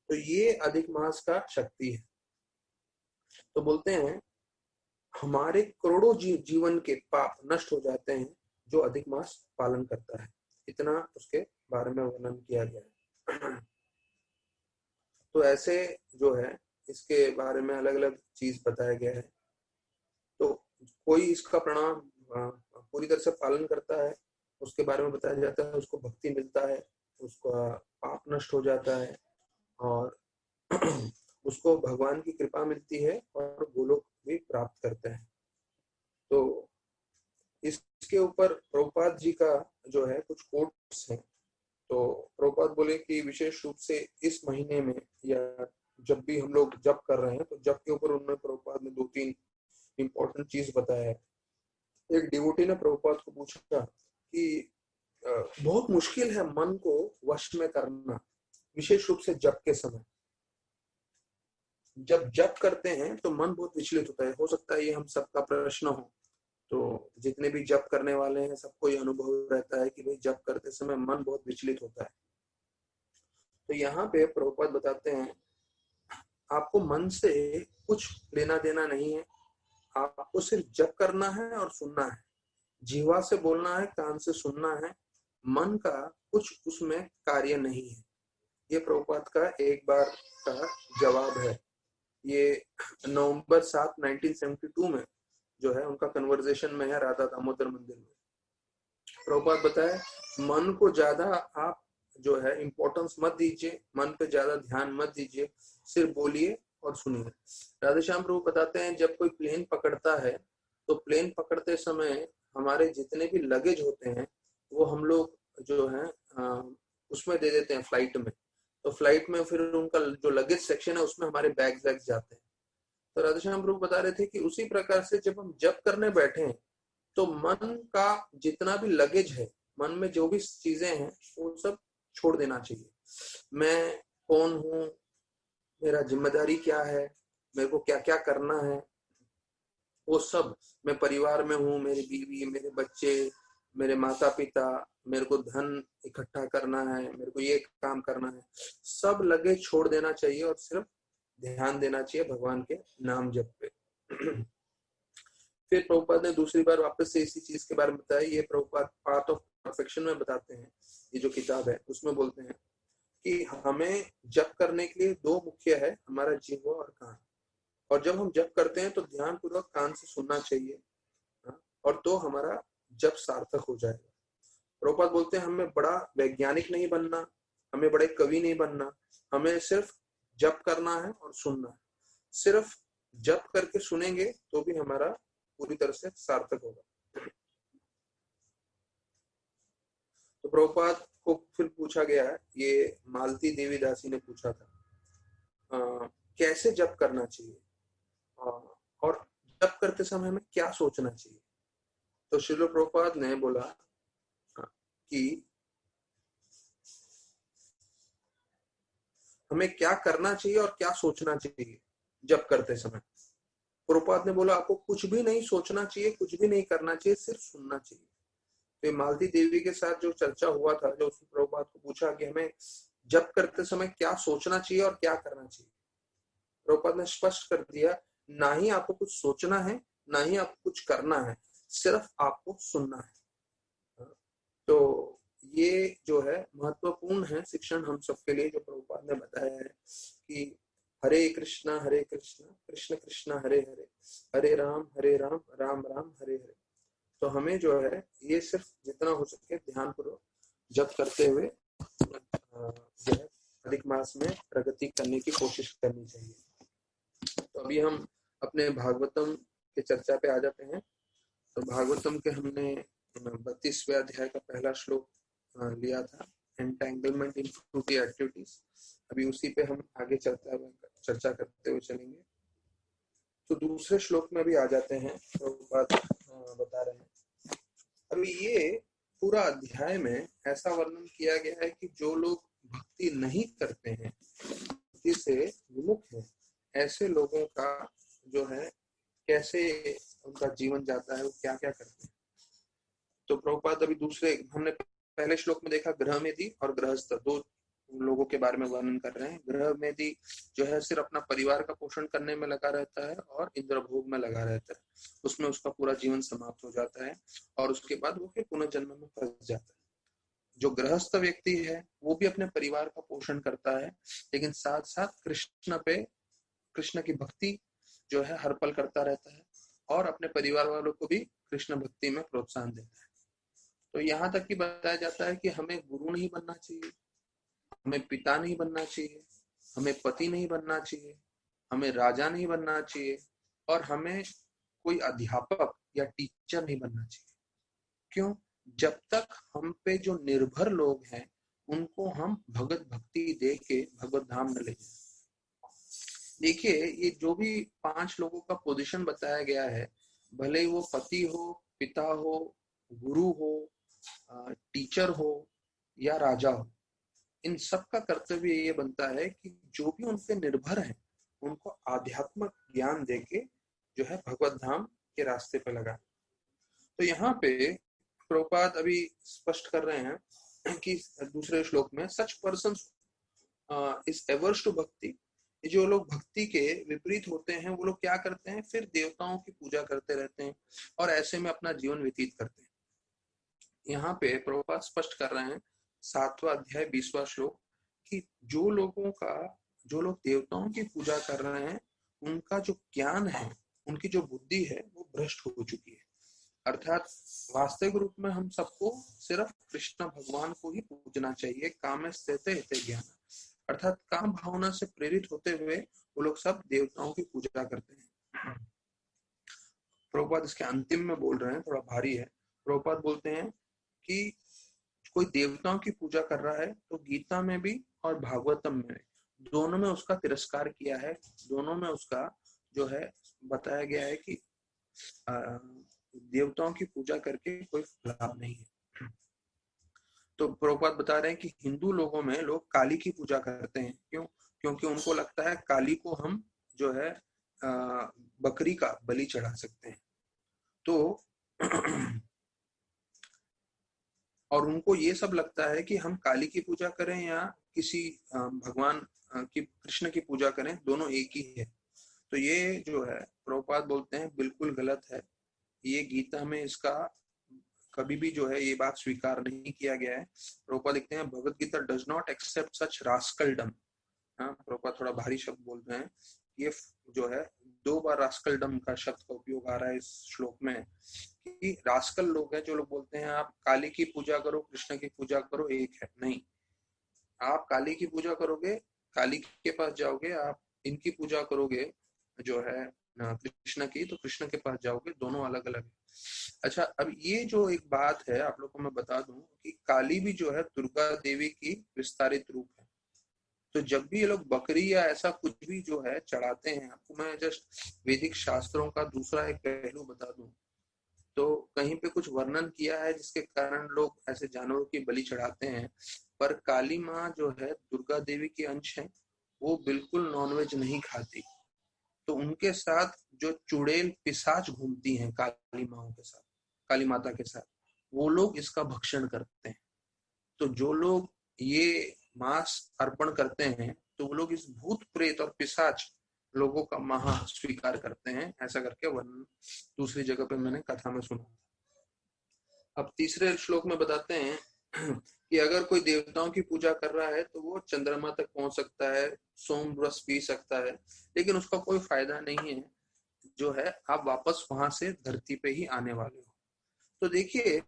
Speaker 1: तो ये अधिक मास का शक्ति है। तो बोलते हैं हमारे करोड़ों जीवन के पाप नष्ट हो जाते हैं जो अधिक मास पालन करता है। इतना उसके बारे में वर्णन किया गया है। तो ऐसे जो है इसके बारे में अलग अलग चीज बताया गया है। तो कोई इसका प्रणाम पूरी तरह से पालन करता है, उसके बारे में बताया जाता है, उसको भक्ति मिलता है, उसका पाप नष्ट हो जाता है, और उसको भगवान की कृपा मिलती है, और गोलोक भी प्राप्त करते हैं। तो इसके ऊपर प्रभुपाद जी का जो है कुछ कोट्स हैं। तो प्रभुपाद बोले कि विशेष रूप से इस महीने में या जब भी हम लोग जप कर रहे हैं तो जप के ऊपर उन्होंने प्रभुपाद ने 2-3 इम्पोर्टेंट चीज बताया है। एक डिवोटी ने प्रभुपाद को पूछा कि बहुत मुश्किल है मन को वश में करना, विशेष रूप से जप के समय। जब जप करते हैं तो मन बहुत विचलित होता है। हो सकता है ये हम सबका प्रश्न हो, तो जितने भी जप करने वाले हैं सबको ये अनुभव रहता है कि भाई जप करते समय मन बहुत विचलित होता है। तो यहाँ पे प्रभुपाद बताते हैं आपको मन से कुछ लेना देना नहीं है, आपको सिर्फ जप करना है और सुनना है। जीवा से बोलना है, कान से सुनना है, मन का कुछ उसमें कार्य नहीं है। ये प्रभुपाद का एक बार का जवाब है। ये नवंबर 7, 1972 में जो है उनका कन्वर्सेशन में है राधा दामोदर मंदिर में। प्रभुपाद बताए मन को ज्यादा आप जो है इम्पोर्टेंस मत दीजिए, मन पे ज्यादा ध्यान मत दीजिए, सिर्फ बोलिए और सुनिए। राधेश्याम प्रभु बताते हैं जब कोई प्लेन पकड़ता है तो प्लेन पकड़ते समय हमारे जितने भी लगेज होते हैं वो हम लोग जो है उसमें दे देते हैं फ्लाइट में। तो फ्लाइट में फिर उनका जो लगेज सेक्शन है उसमें हमारे बैग जाते हैं। तो राधेश्याम प्रभु बता रहे थे कि उसी प्रकार से जब हम जप करने बैठे तो मन का जितना भी लगेज है, मन में जो भी चीजें हैं वो सब छोड़ देना चाहिए। मैं कौन हूँ, मेरा जिम्मेदारी क्या है, मेरे को क्या क्या करना है, वो सब, मैं परिवार में हूँ, मेरी बीवी, मेरे बच्चे, मेरे माता पिता, मेरे को धन इकट्ठा करना है, मेरे को ये काम करना है, सब लगेज छोड़ देना चाहिए और सिर्फ ध्यान देना चाहिए भगवान के नाम जप पे। फिर प्रभुपाद ने दूसरी बार वापस से इसी चीज के बारे में बताया। ये प्रभुपाद पार्ट ऑफ परफेक्शन में बताते हैं, ये जो किताब है उसमें बोलते हैं कि हमें जप करने के लिए दो मुख्य है, हमारा जीव और कान। और जब हम जप करते हैं तो ध्यान पूर्वक कान से सुनना चाहिए, और तो हमारा जप सार्थक हो जाएगा। प्रभुपाद बोलते हैं हमें बड़ा वैज्ञानिक नहीं बनना, हमें बड़े कवि नहीं बनना, हमें सिर्फ जप करना है और सुनना है। सिर्फ जप करके सुनेंगे तो भी हमारा पूरी तरह से सार्थक होगा। तो प्रभुपाद को फिर पूछा गया, ये मालती देवी दासी ने पूछा था कैसे जप करना चाहिए और जप करते समय हमें क्या सोचना चाहिए। तो श्रील प्रभुपाद ने बोला कि हमें क्या करना चाहिए और क्या सोचना चाहिए जप करते समय। प्रभुपाद ने बोला आपको कुछ भी नहीं सोचना चाहिए, कुछ भी नहीं करना चाहिए, सिर्फ सुनना चाहिए। तो मालती देवी के साथ जो चर्चा हुआ था, जो उसने प्रभुपाद को पूछा कि हमें जप करते समय क्या सोचना चाहिए और क्या करना चाहिए, प्रभुपाद ने स्पष्ट कर दिया ना ही आपको कुछ सोचना है, ना ही आपको कुछ करना है, सिर्फ आपको सुनना है। तो ये जो है महत्वपूर्ण है शिक्षण हम सबके लिए, जो प्रभुपाद ने बताया है कि हरे कृष्णा कृष्ण कृष्ण हरे हरे, हरे राम राम राम हरे हरे। तो हमें जो है ये सिर्फ जितना हो सके ध्यान पूर्वक जप करते हुए जो है अधिक मास में प्रगति करने की कोशिश करनी चाहिए। तो अभी हम अपने भागवतम के चर्चा पे आ जाते हैं। तो भागवतम के हमने 32वें अध्याय का पहला श्लोक लिया था, एंटेंगलमेंट इन फ्रूटी एक्टिविटीज। अभी उसी पे हम आगे चर्चा करते हुए चलेंगे। तो दूसरे श्लोक में भी आ जाते हैं, तो बात बता रहे हैं। अभी ये पूरा अध्याय में ऐसा वर्णन किया गया है कि जो लोग भक्ति नहीं करते हैं, भक्ति से विमुख हैं, ऐसे लोगों का जो है कैसे उनका जीवन जाता है, वो क्या क्या करते हैं। तो प्रभुपाद अभी दूसरे, हमने पहले श्लोक में देखा गृहमेधी और गृहस्थ, दो लोगों के बारे में वर्णन कर रहे हैं। गृहमेधी जो है सिर्फ अपना परिवार का पोषण करने में लगा रहता है और इंद्रभोग में लगा रहता है, उसमें उसका पूरा जीवन समाप्त हो जाता है और उसके बाद वो फिर पुनर्जन्म में फंस जाता है। जो गृहस्थ व्यक्ति है वो भी अपने परिवार का पोषण करता है, लेकिन साथ साथ कृष्ण की भक्ति जो है हर पल करता रहता है और अपने परिवार वालों को भी कृष्ण भक्ति में प्रोत्साहन देता है। तो यहाँ तक कि बताया जाता है कि हमें गुरु नहीं बनना चाहिए, हमें पिता नहीं बनना चाहिए, हमें पति नहीं बनना चाहिए, हमें राजा नहीं बनना चाहिए और हमें कोई अध्यापक या टीचर नहीं बनना चाहिए। क्यों? जब तक हम पे जो निर्भर लोग हैं उनको हम भगवत भक्ति दे के भगवत धाम न ले जाए। देखिए, ये जो भी 5 लोगों का पोजीशन बताया गया है, भले ही वो पति हो, पिता हो, गुरु हो, टीचर हो या राजा हो, इन सब का कर्तव्य ये बनता है कि जो भी उन पे निर्भर है उनको आध्यात्मिक ज्ञान देके जो है भगवत धाम के रास्ते पे लगा। तो यहाँ पे प्रभुपाद अभी स्पष्ट कर रहे हैं कि दूसरे श्लोक में such person is averse to bhakti, जो लोग भक्ति के विपरीत होते हैं वो लोग क्या करते हैं, फिर देवताओं की पूजा करते रहते हैं और ऐसे में अपना जीवन व्यतीत करते हैं। यहाँ पे प्रभुपाद स्पष्ट कर रहे हैं 7वां अध्याय 20वां श्लोक कि जो लोग देवताओं की पूजा कर रहे हैं उनका जो ज्ञान है, उनकी जो बुद्धि है वो भ्रष्ट हो चुकी है। अर्थात वास्तविक रूप में हम सबको सिर्फ कृष्ण भगवान को ही पूजना चाहिए। काम स्थित ज्ञान, अर्थात काम भावना से प्रेरित होते हुए वो लोग सब देवताओं की पूजा करते हैं। प्रभुपाद इसके अंतिम में बोल रहे हैं, थोड़ा भारी है। प्रभुपाद बोलते हैं कि कोई देवताओं की पूजा कर रहा है तो गीता में भी और भागवतम में दोनों में उसका तिरस्कार किया है, दोनों में उसका जो है बताया गया है कि देवताओं की पूजा करके कोई लाभ नहीं है। तो प्रभुपाद बता रहे हैं कि हिंदू लोगों में लोग काली की पूजा करते हैं। क्यों? क्योंकि उनको लगता है काली को हम जो है बकरी का बलि चढ़ा सकते हैं। तो और उनको ये सब लगता है कि हम काली की पूजा करें या किसी भगवान की, कृष्ण की पूजा करें, दोनों एक ही है। तो ये जो है प्रभुपाद बोलते हैं बिल्कुल गलत है। ये गीता में इसका कभी भी जो है ये बात स्वीकार नहीं किया गया है। प्रभुपाद लिखते हैं Bhagavad Gita does not accept such rascaldom. Prabhupada थोड़ा भारी शब्द बोल रहे हैं। ये जो है 2 बार रास्कलडम का शब्द का उपयोग आ रहा है इस श्लोक में कि रास्कल लोग हैं जो लोग बोलते हैं आप काली की पूजा करो, कृष्ण की पूजा करो, एक है। नहीं, आप काली की पूजा करोगे, काली के पास जाओगे, आप इनकी पूजा करोगे जो है कृष्ण की, तो कृष्ण के पास जाओगे, दोनों अलग अलग है। अच्छा, अब ये जो एक बात है आप लोगों को मैं बता दूं कि काली भी जो है दुर्गा देवी की विस्तारित रूप है। तो जब भी ये लोग बकरी या ऐसा कुछ भी जो है चढ़ाते हैं, आपको मैं जस्ट वैदिक शास्त्रों का दूसरा एक पहलू बता दूं, तो कहीं पे कुछ वर्णन किया है जिसके कारण लोग ऐसे जानवरों की बलि चढ़ाते हैं। पर काली माँ जो है दुर्गा देवी के अंश है, वो बिल्कुल नॉनवेज नहीं खाती। तो उनके साथ जो चुड़ैल पिशाच घूमती हैं काली माओं के साथ, काली माता के साथ, वो लोग इसका भक्षण करते हैं। तो जो लोग ये मांस अर्पण करते हैं तो वो लोग इस भूत प्रेत और पिशाच लोगों का महा स्वीकार करते हैं, ऐसा करके वर्णन दूसरी जगह पे मैंने कथा में सुना। अब तीसरे श्लोक में बताते हैं कि अगर कोई देवताओं की पूजा कर रहा है तो वो चंद्रमा तक पहुंच सकता है, सोम रस पी सकता है, लेकिन उसका कोई फायदा नहीं है जो है आप वापस वहां से धरती पे ही आने वाले हो। तो देखिए,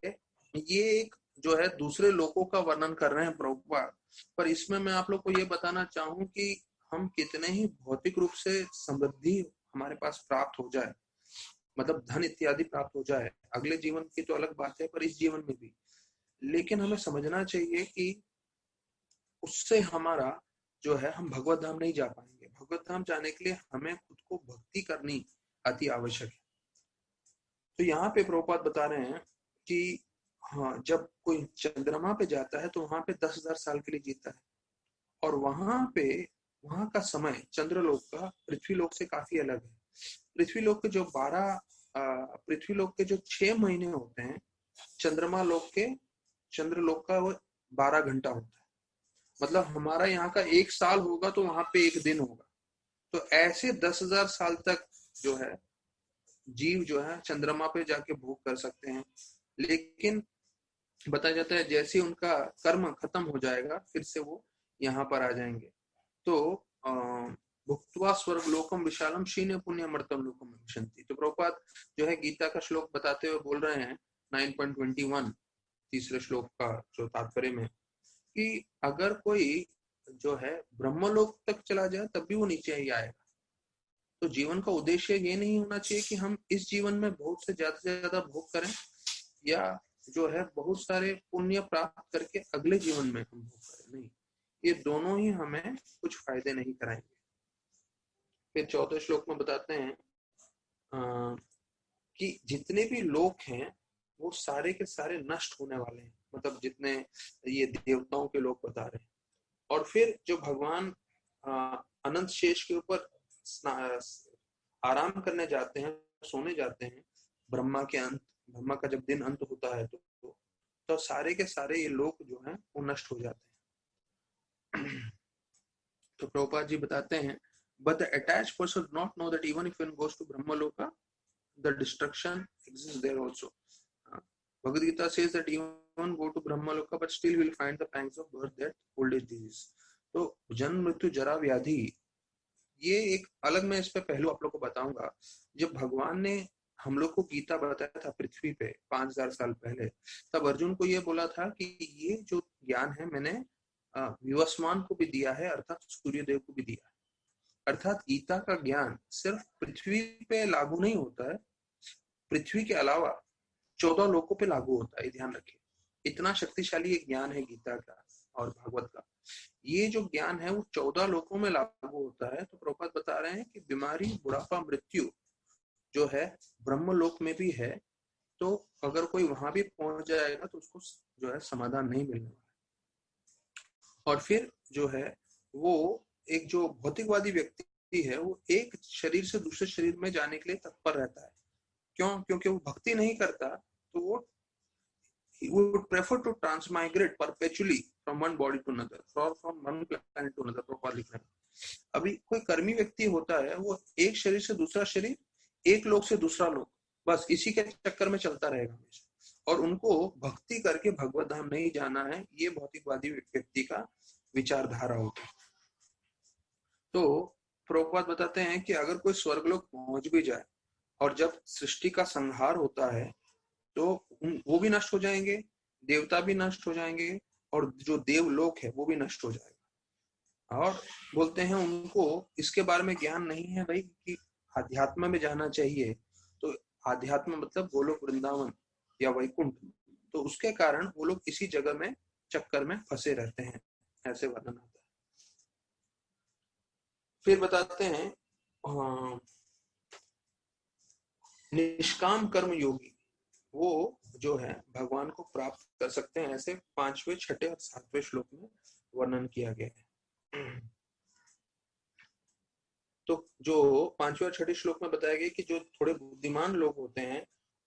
Speaker 1: ये एक जो है दूसरे लोगों का वर्णन कर रहे हैं प्रभुपाद, पर इसमें मैं आप लोग को ये बताना चाहूं कि हम कितने ही भौतिक रूप से समृद्धि हमारे पास प्राप्त हो जाए, मतलब धन इत्यादि प्राप्त हो जाए, अगले जीवन की तो अलग बात है, पर इस जीवन में भी। लेकिन हमें समझना चाहिए कि उससे हमारा जो है, हम भगवत धाम नहीं जा पाएंगे। भगवत धाम जाने के लिए हमें खुद को भक्ति करनी अति आवश्यक है। तो यहाँ पे प्रभुपाद बता रहे हैं कि हाँ, जब कोई चंद्रमा पे जाता है तो वहां पे 10,000 साल के लिए जीता है, और वहां का समय चंद्रलोक का पृथ्वी लोक से काफी अलग है। पृथ्वी लोक के जो 6 महीने होते हैं, चंद्रलोक का वो 12 घंटा होता है। मतलब हमारा यहाँ का 1 साल होगा तो वहां पे 1 दिन होगा। तो ऐसे 10,000 साल तक जो है जीव जो है चंद्रमा पे जाके भोग कर सकते हैं। लेकिन बताया जाता है जैसे उनका कर्म खत्म हो जाएगा, फिर से वो यहाँ पर आ जाएंगे। तो भुक्त्वा स्वर्ग लोकम विशालम क्षीण पुण्यमर्तम लोकम विशंति। तो प्रभुपाद जो है गीता का श्लोक बताते हुए बोल रहे हैं 9.21 तीसरे श्लोक का जो तात्पर्य में, कि अगर कोई जो है ब्रह्मलोक तक चला जाए तब भी वो नीचे ही आएगा। तो जीवन का उद्देश्य ये नहीं होना चाहिए कि हम इस जीवन में बहुत से ज्यादा भोग करें, या जो है बहुत सारे पुण्य प्राप्त करके अगले जीवन में हम भोग करें। नहीं, ये दोनों ही हमें कुछ फायदे नहीं कराएंगे। फिर 14 श्लोक में बताते हैं कि जितने भी लोक हैं वो सारे के सारे नष्ट होने वाले हैं। मतलब जितने ये देवताओं के लोक बता रहे हैं। और फिर जो भगवान अनंत शेष के ऊपर आराम करने जाते हैं, सोने जाते हैं, ब्रह्मा का जब दिन अंत होता है तो सारे के सारे ये लोक जो हैं वो नष्ट हो जाते हैं। तो प्रभुपाद जी बताते हैं, but the attached person do not know that even if one goes to Brahmaloka, the destruction exists there also. Bhagavad Gita says that even go to Brahmaloka, but still will find the pangs of birth, death, old age, disease. तो जन्म मृत्यु जरा व्याधि, ये एक अलग, मैं इस पे पहलू आप लोग को बताऊंगा। जब भगवान ने हम लोग को गीता बताया था पृथ्वी पे 5,000 साल पहले, तब अर्जुन को ये बोला था कि ये जो ज्ञान है मैंने विवस्वान को भी दिया है, अर्थात सूर्यदेव को भी दिया है। अर्थात गीता का ज्ञान सिर्फ पृथ्वी पे लागू नहीं होता है, पृथ्वी के अलावा 14 लोकों पे लागू होता है। ध्यान रखिए, इतना शक्तिशाली एक ज्ञान है गीता का और भागवत का। ये जो ज्ञान है वो 14 लोकों में लागू होता है। तो प्रभुपाद बता रहे हैं कि बीमारी, बुढ़ापा, मृत्यु जो है ब्रह्मलोक में भी है। तो अगर कोई वहां भी पहुंच जाएगा तो उसको जो है समाधान नहीं मिलने वाला। और फिर जो है वो एक जो भौतिकवादी व्यक्ति है वो एक शरीर से दूसरे शरीर में जाने के लिए तत्पर रहता है। क्यों? क्योंकि वो भक्ति नहीं करता, तो वो he would prefer to transmigrate perpetually from one body to another, from one planet to another। Proper लिखना है। अभी कोई कर्मी व्यक्ति होता है, वो एक शरीर से दूसरा शरीर, एक लोक से दूसरा लोक, बस इसी के चक्कर में चलता रहेगा हमेशा, और उनको भक्ति करके भगवत धाम नहीं जाना है। ये भौतिकवादी व्यक्ति का विचारधारा होता है। तो प्रभुपाद बताते हैं कि अगर कोई स्वर्गलोक पहुंच भी जाए और जब सृष्टि का संहार होता है तो वो भी नष्ट हो जाएंगे, देवता भी नष्ट हो जाएंगे, और जो देवलोक है वो भी नष्ट हो जाएगा। और बोलते हैं उनको इसके बारे में ज्ञान नहीं है भाई कि आध्यात्म में जाना चाहिए। तो आध्यात्म मतलब गोलोक, वृंदावन या वैकुंठ। तो उसके कारण वो लोग इसी जगह में चक्कर में फंसे रहते हैं, ऐसे वर्णन आता है। फिर बताते हैं निष्काम कर्म योगी वो जो है भगवान को प्राप्त कर सकते हैं। ऐसे 5वें, 6ठे और 7वें श्लोक में वर्णन किया गया है। तो जो 5वें और 6ठे श्लोक में बताया गया कि जो थोड़े बुद्धिमान लोग होते हैं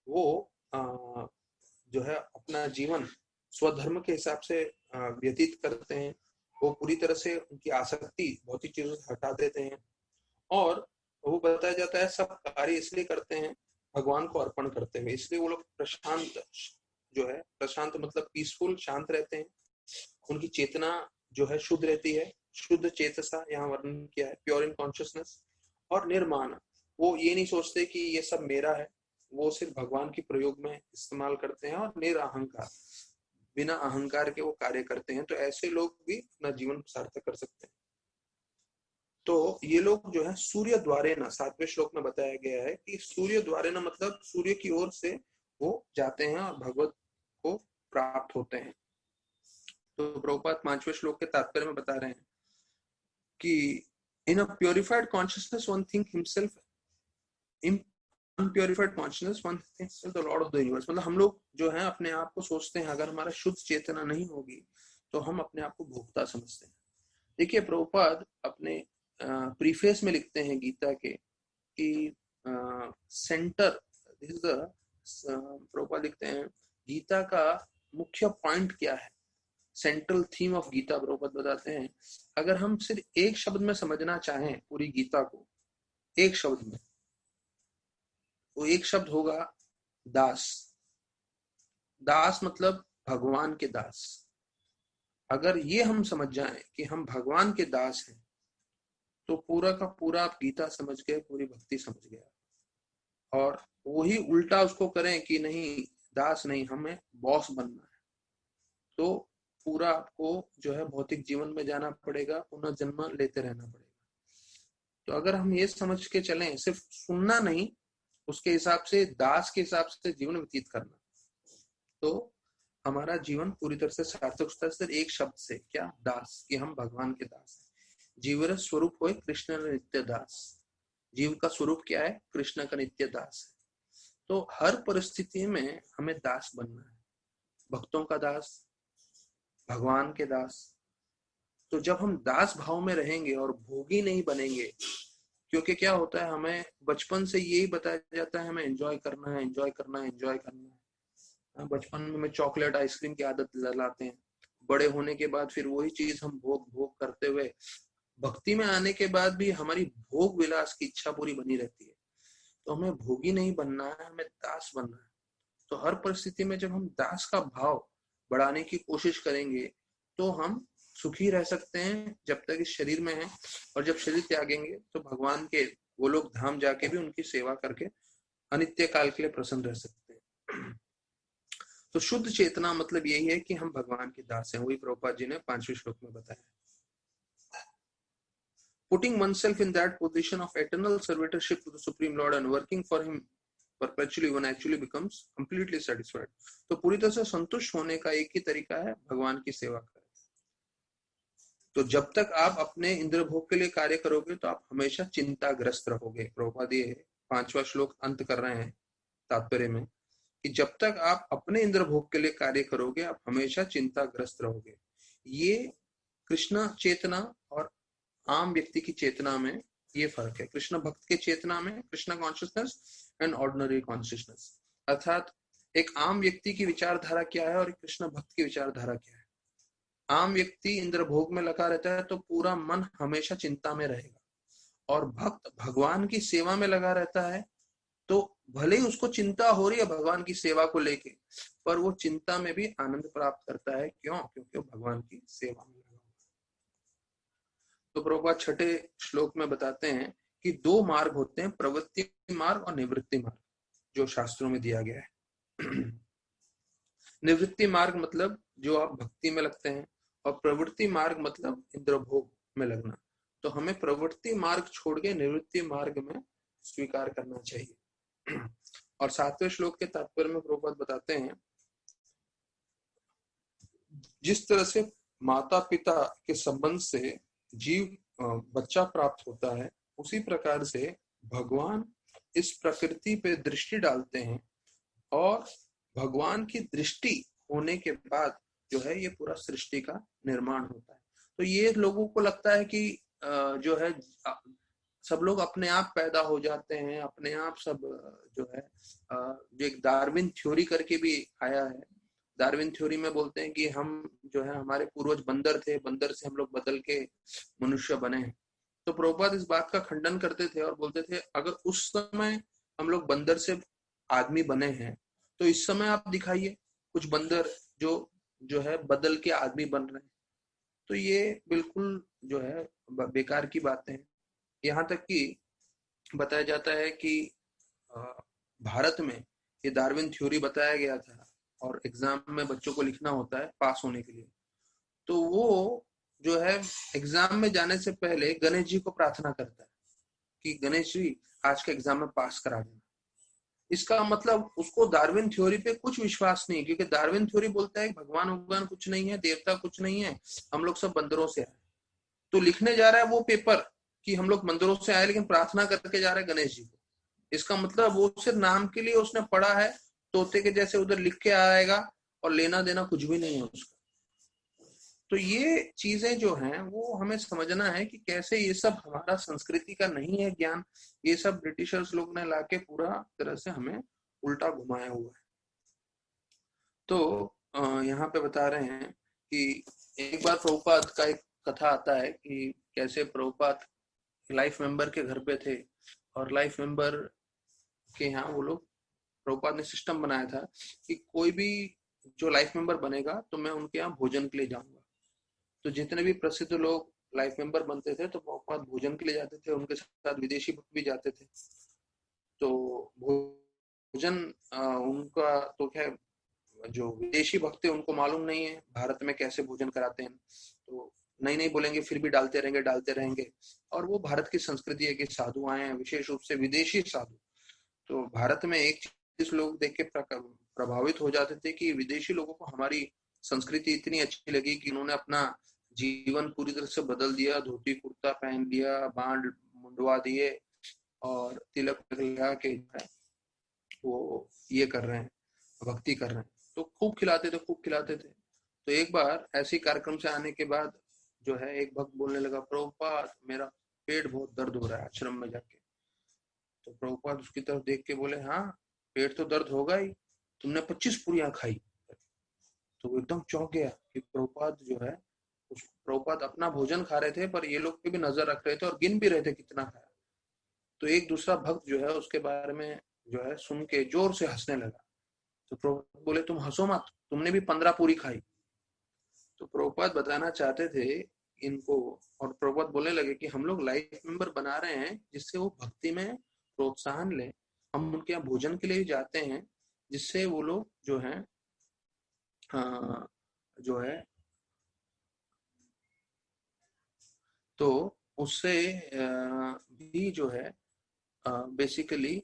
Speaker 1: वो जो है अपना जीवन स्वधर्म के हिसाब से व्यतीत करते हैं। वो पूरी तरह से उनकी आसक्ति भौतिक चीजों से हटा देते हैं, और वो बताया जाता है सब कार्य इसलिए करते हैं भगवान को अर्पण करते हुए। इसलिए वो लोग प्रशांत जो है, प्रशांत मतलब पीसफुल, शांत रहते हैं। उनकी चेतना जो है शुद्ध रहती है, शुद्ध चेतसा यहाँ वर्णन किया है, प्योर इन कॉन्शियसनेस। और निर्माण, वो ये नहीं सोचते कि ये सब मेरा है, वो सिर्फ भगवान की प्रयोग में इस्तेमाल करते हैं। और निरअहंकार, बिना अहंकार के वो कार्य करते हैं। तो ऐसे लोग भी अपना जीवन सार्थक कर सकते हैं। तो ये लोग जो है सूर्य द्वारे न, 7वें श्लोक में बताया गया है कि सूर्य द्वारे न मतलब सूर्य की ओर से वो जाते हैं और भगवत को प्राप्त होते हैं। तो प्रभुपाद 5वें श्लोक के तात्पर्य में बता रहे हैं कि in a purified consciousness one think himself, in unpurified consciousness one thinks the Lord of the universe. मतलब हम लोग जो है अपने आप को सोचते हैं, अगर हमारा शुद्ध चेतना नहीं होगी तो हम अपने आप को भोक्ता समझते हैं। देखिए प्रभुपाद अपने प्रीफेस में लिखते हैं गीता के कि सेंटर, प्रभुपाद लिखते हैं गीता का मुख्य पॉइंट क्या है, central theme of Gita Prabhupada बताते हैं। अगर हम सिर्फ एक शब्द में समझना चाहें पूरी गीता को, एक शब्द में, वो एक शब्द होगा दास। दास मतलब भगवान के दास। अगर ये हम समझ जाएं कि हम भगवान के दास हैं तो पूरा का पूरा आप गीता समझ गए, पूरी भक्ति समझ गए। और वही उल्टा उसको करें कि नहीं दास नहीं, हमें बॉस बनना है, तो पूरा आपको जो है भौतिक जीवन में जाना पड़ेगा, पुनः जन्म लेते रहना पड़ेगा। तो अगर हम ये समझ के चलें, सिर्फ सुनना नहीं, उसके हिसाब से दास के हिसाब से जीवन व्यतीत करना, तो हमारा जीवन पूरी तरह से सार्थक होता है। सिर्फ एक शब्द से, क्या, दास, कि हम भगवान के दास हैं। जीवर स्वरूप हो कृष्ण नित्य दास। जीव का स्वरूप क्या है? कृष्ण का नित्य दास है। तो हर परिस्थिति में हमें दास बनना है, भक्तों का दास, भगवान के दास। तो जब हम दास भाव में रहेंगे और भोगी नहीं बनेंगे, क्योंकि क्या होता है, हमें बचपन से यही बताया जाता है हमें एंजॉय करना है, एंजॉय करना है, एंजॉय करना है। बचपन में चॉकलेट आइसक्रीम की आदत लाते हैं, बड़े होने के बाद फिर वही चीज हम भोग भोग करते हुए, भक्ति में आने के बाद भी हमारी भोग विलास की इच्छा पूरी बनी रहती है। तो हमें भोगी नहीं बनना है, हमें दास बनना है। तो हर परिस्थिति में जब हम दास का भाव बढ़ाने की कोशिश करेंगे तो हम सुखी रह सकते हैं जब तक इस शरीर में हैं, और जब शरीर त्यागेंगे तो भगवान के गोलोक धाम जाके भी उनकी सेवा करके अनित्य काल के लिए प्रसन्न रह सकते हैं। तो शुद्ध चेतना मतलब यही है कि हम भगवान के दास हैं, वही प्रभुपाद जी ने 5वें श्लोक में बताया। Putting oneself in that position of eternal servitorship to the Supreme Lord and working for Him perpetually, one actually becomes completely satisfied. तो पूरी तरह से संतुष्ट होने का एक ही तरीका है, भगवान की सेवा करें। तो जब तक आप अपने इंद्र भोग के लिए कार्य करोगे तो आप हमेशा चिंताग्रस्त रहोगे। प्रभुपाद ये 5वां श्लोक अंत कर रहे हैं तात्पर्य में कि जब तक आप अपने इंद्र भोग के लिए कार्य करोगे आप हमेशा चिंताग्रस्त रहोगे। ये कृष्ण चेतना और आम व्यक्ति की चेतना में ये फर्क है। कृष्ण भक्त के चेतना में Krishna consciousness and ordinary consciousness, अर्थात एक आम व्यक्ति की विचारधारा क्या है और कृष्ण भक्त की विचारधारा क्या है। आम व्यक्ति इंद्र भोग में लगा रहता है तो पूरा मन हमेशा चिंता में रहेगा, और भक्त भगवान की सेवा में लगा रहता है तो भले ही उसको चिंता हो रही है भगवान की सेवा को लेके, पर वो चिंता में भी आनंद प्राप्त करता है। क्यों? क्योंकि वो भगवान की सेवा में लगा। तो प्रभुपाद 6ठे श्लोक में बताते हैं कि 2 मार्ग होते हैं, प्रवृत्ति मार्ग और निवृत्ति मार्ग, जो शास्त्रों में दिया गया है। निवृत्ति मार्ग मतलब जो आप भक्ति में लगते हैं, और प्रवृत्ति मार्ग मतलब इंद्र भोग में लगना। तो हमें प्रवृत्ति मार्ग छोड़ के निवृत्ति मार्ग में स्वीकार करना चाहिए। और 7वें श्लोक के तात्पर्य में प्रभुपाद बताते हैं, जिस तरह से माता पिता के संबंध से जीव बच्चा प्राप्त होता है, उसी प्रकार से भगवान इस प्रकृति पे दृष्टि डालते हैं, और भगवान की दृष्टि होने के बाद जो है ये पूरा सृष्टि का निर्माण होता है। तो ये लोगों को लगता है कि जो है सब लोग अपने आप पैदा हो जाते हैं, अपने आप सब जो है, जो एक डार्विन थ्योरी करके भी आया है। डार्विन थ्योरी में बोलते हैं कि हम जो है हमारे पूर्वज बंदर थे, बंदर से हम लोग बदल के मनुष्य बने हैं। तो प्रभुपाद इस बात का खंडन करते थे और बोलते थे अगर उस समय हम लोग बंदर से आदमी बने हैं तो इस समय आप दिखाइए कुछ बंदर जो है बदल के आदमी बन रहे हैं। तो ये बिल्कुल जो है बेकार की बातें हैं। यहाँ तक कि बताया जाता है कि भारत में ये डार्विन थ्योरी बताया गया था और एग्जाम में बच्चों को लिखना होता है पास होने के लिए। तो वो जो है एग्जाम में जाने से पहले गणेश जी को प्रार्थना करता है कि गणेश जी आज के एग्जाम में पास करा देना। इसका मतलब उसको डार्विन थ्योरी पे कुछ विश्वास नहीं, क्योंकि डार्विन थ्योरी बोलता है भगवान भगवान कुछ नहीं है, देवता कुछ नहीं है, हम लोग सब बंदरों से आए। तो लिखने जा रहा है वो पेपर कि हम लोग बंदरों से आए, लेकिन प्रार्थना करके जा रहे हैं गणेश जी को। इसका मतलब वो सिर्फ नाम के लिए उसने पढ़ा है, तोते के जैसे उधर लिख के आएगा और लेना देना कुछ भी नहीं है उसका। तो ये चीजें जो हैं वो हमें समझना है कि कैसे ये सब हमारा संस्कृति का नहीं है ज्ञान, ये सब ब्रिटिशर्स लोग ने लाके पूरा तरह से हमें उल्टा घुमाया हुआ है। तो यहाँ पे बता रहे हैं कि एक बार प्रभुपाद का एक कथा आता है कि कैसे प्रभुपाद लाइफ मेंबर के घर पे थे, और लाइफ मेंबर के यहाँ वो लोग, प्रभुपाद ने सिस्टम बनाया था कि कोई भी जो लाइफ मेंबर बनेगा तो मैं उनके यहाँ भोजन के लिए जाऊंगा। तो जितने भी प्रसिद्ध लोग लाइफ मेंबर बनते थे तो प्रभुपाद भोजन के लिए जाते थे, उनके साथ विदेशी भक्त भी जाते थे। तो भोजन उनका तो क्या, जो विदेशी भक्त है उनको मालूम नहीं है भारत में कैसे भोजन कराते हैं, तो नहीं नहीं बोलेंगे, फिर भी डालते रहेंगे। और वो भारत की संस्कृति है कि साधु आए हैं, विशेष रूप से विदेशी साधु। तो भारत में एक चीज लोग देख के प्रभावित हो जाते थे कि विदेशी लोगों को हमारी संस्कृति इतनी अच्छी लगी कि उन्होंने अपना जीवन पूरी तरह से बदल दिया, धोती कुर्ता पहन लिया, बांड मुंडवा दिए और तिलक लगा के वो ये कर रहे हैं, भक्ति कर रहे हैं। तो खूब खिलाते थे। तो एक बार ऐसे कार्यक्रम से आने के बाद जो है एक भक्त बोलने लगा, प्रभुपाद मेरा पेट बहुत दर्द हो रहा है आश्रम में जाके। तो प्रभुपाद उसकी तरफ देख के बोले, हाँ पेट तो दर्द होगा ही, तुमने 25 पूरियां खाई। तो वो एकदम चौंक गया कि प्रभुपाद जो है, प्रभुपाद अपना भोजन खा रहे थे पर ये लोग पे भी नजर रख रहे थे और गिन भी रहे थे कितना खाया। तो एक दूसरा भक्त जो है उसके बारे में जो है सुन के जोर से हंसने लगा। तो प्रभुपाद बोले, तुम हंसो मत, तुमने भी 15 पूरी खाई। तो प्रभुपाद बताना चाहते थे इनको, और प्रभुपाद बोलने लगे कि हम लोग लाइफ मेंबर बना रहे हैं जिससे वो भक्ति में प्रोत्साहन ले। हम उनके यहाँ भोजन के लिए भी जाते हैं जिससे वो लोग जो है जो है तो उससे भी जो है बेसिकली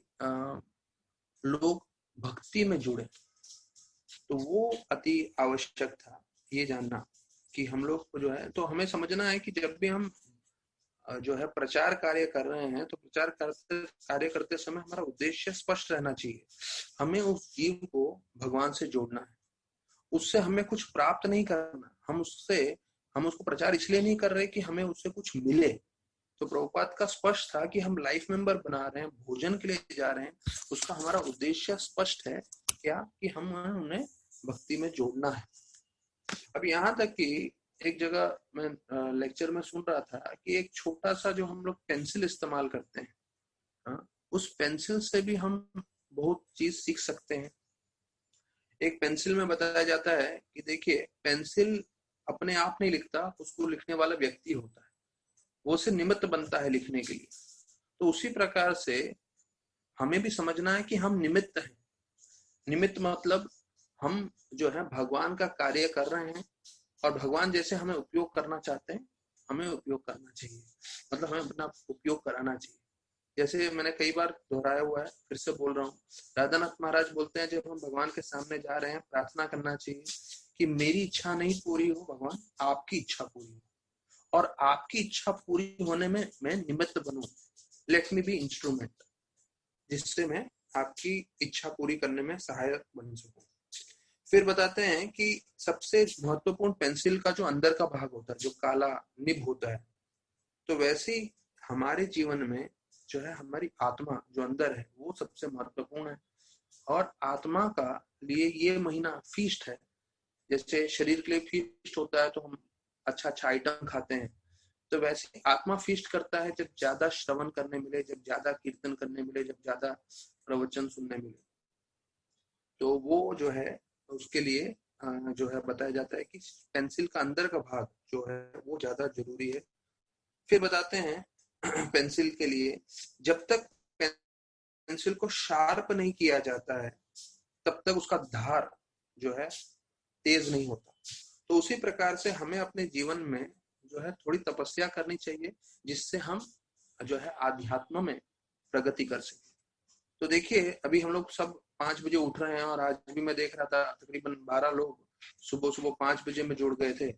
Speaker 1: लोग भक्ति में जुड़े। तो वो अति आवश्यक था ये जानना कि हम लोग को जो है, तो हमें समझना है कि जब भी हम जो है प्रचार कार्य कर रहे हैं तो प्रचार कार्य करते समय हमारा उद्देश्य स्पष्ट रहना चाहिए। हमें उस जीव को भगवान से जोड़ना है, उससे हमें कुछ प्राप्त नहीं करना। हम उसको प्रचार इसलिए नहीं कर रहे कि हमें उससे कुछ मिले। तो प्रभुपाद का स्पष्ट था कि हम लाइफ मेंबर बना रहे हैं, भोजन के लिए जा रहे हैं, उसका हमारा उद्देश्य स्पष्ट है क्या, कि हम उन्हें भक्ति में जोड़ना है। अब यहाँ तक कि एक जगह मैं लेक्चर में सुन रहा था कि एक छोटा सा जो हम लोग पेंसिल इस्तेमाल करते हैं, उस पेंसिल से भी हम बहुत चीज सीख सकते हैं। एक पेंसिल में बताया जाता है कि देखिए पेंसिल अपने आप नहीं लिखता, उसको लिखने वाला व्यक्ति होता है, वो से निमित्त बनता है लिखने के लिए। तो उसी प्रकार से हमें भी समझना है कि हम निमित्त हैं। निमित्त मतलब हम जो है भगवान का कार्य कर रहे हैं और भगवान जैसे हमें उपयोग करना चाहते हैं, हमें उपयोग करना चाहिए, मतलब हमें अपना उपयोग कराना चाहिए। जैसे मैंने कई बार दोहराया हुआ है, फिर से बोल रहा हूँ, राधानाथ महाराज बोलते हैं जब हम भगवान के सामने जा रहे हैं प्रार्थना करना चाहिए कि मेरी इच्छा नहीं पूरी हो भगवान, आपकी इच्छा पूरी हो, और आपकी इच्छा पूरी होने में मैं निमित्त बनूं, लेट मी बी इंस्ट्रूमेंट, जिससे मैं आपकी इच्छा पूरी करने में सहायक बन सकूं। फिर बताते हैं कि सबसे महत्वपूर्ण पेंसिल का जो अंदर का भाग होता है, जो काला निब होता है, तो वैसे ही हमारे जीवन में जो है हमारी आत्मा जो अंदर है वो सबसे महत्वपूर्ण है। और आत्मा का लिए ये महीना फीस्ट है। जैसे शरीर के लिए फीस्ट होता है तो हम अच्छा अच्छा आइटम खाते हैं, तो वैसे आत्मा फीस्ट करता है जब ज्यादा श्रवण करने मिले, जब ज्यादा कीर्तन करने मिले, जब ज्यादा प्रवचन सुनने मिले। तो वो जो है उसके लिए जो है बताया जाता है कि पेंसिल का अंदर का भाग जो है वो ज्यादा जरूरी है। फिर बताते हैं पेंसिल के लिए जब तक पेंसिल को शार्प नहीं किया जाता है तब तक उसका धार जो है तेज नहीं होता। तो उसी प्रकार से हमें अपने जीवन में जो है थोड़ी तपस्या करनी चाहिए, जिससे हम जो है आध्यात्म में प्रगति कर सके। तो देखिए अभी हम लोग सब 5 बजे उठ रहे हैं, और आज भी मैं देख रहा था तकरीबन 12 लोग सुबह सुबह 5 बजे में जुड़ गए थे।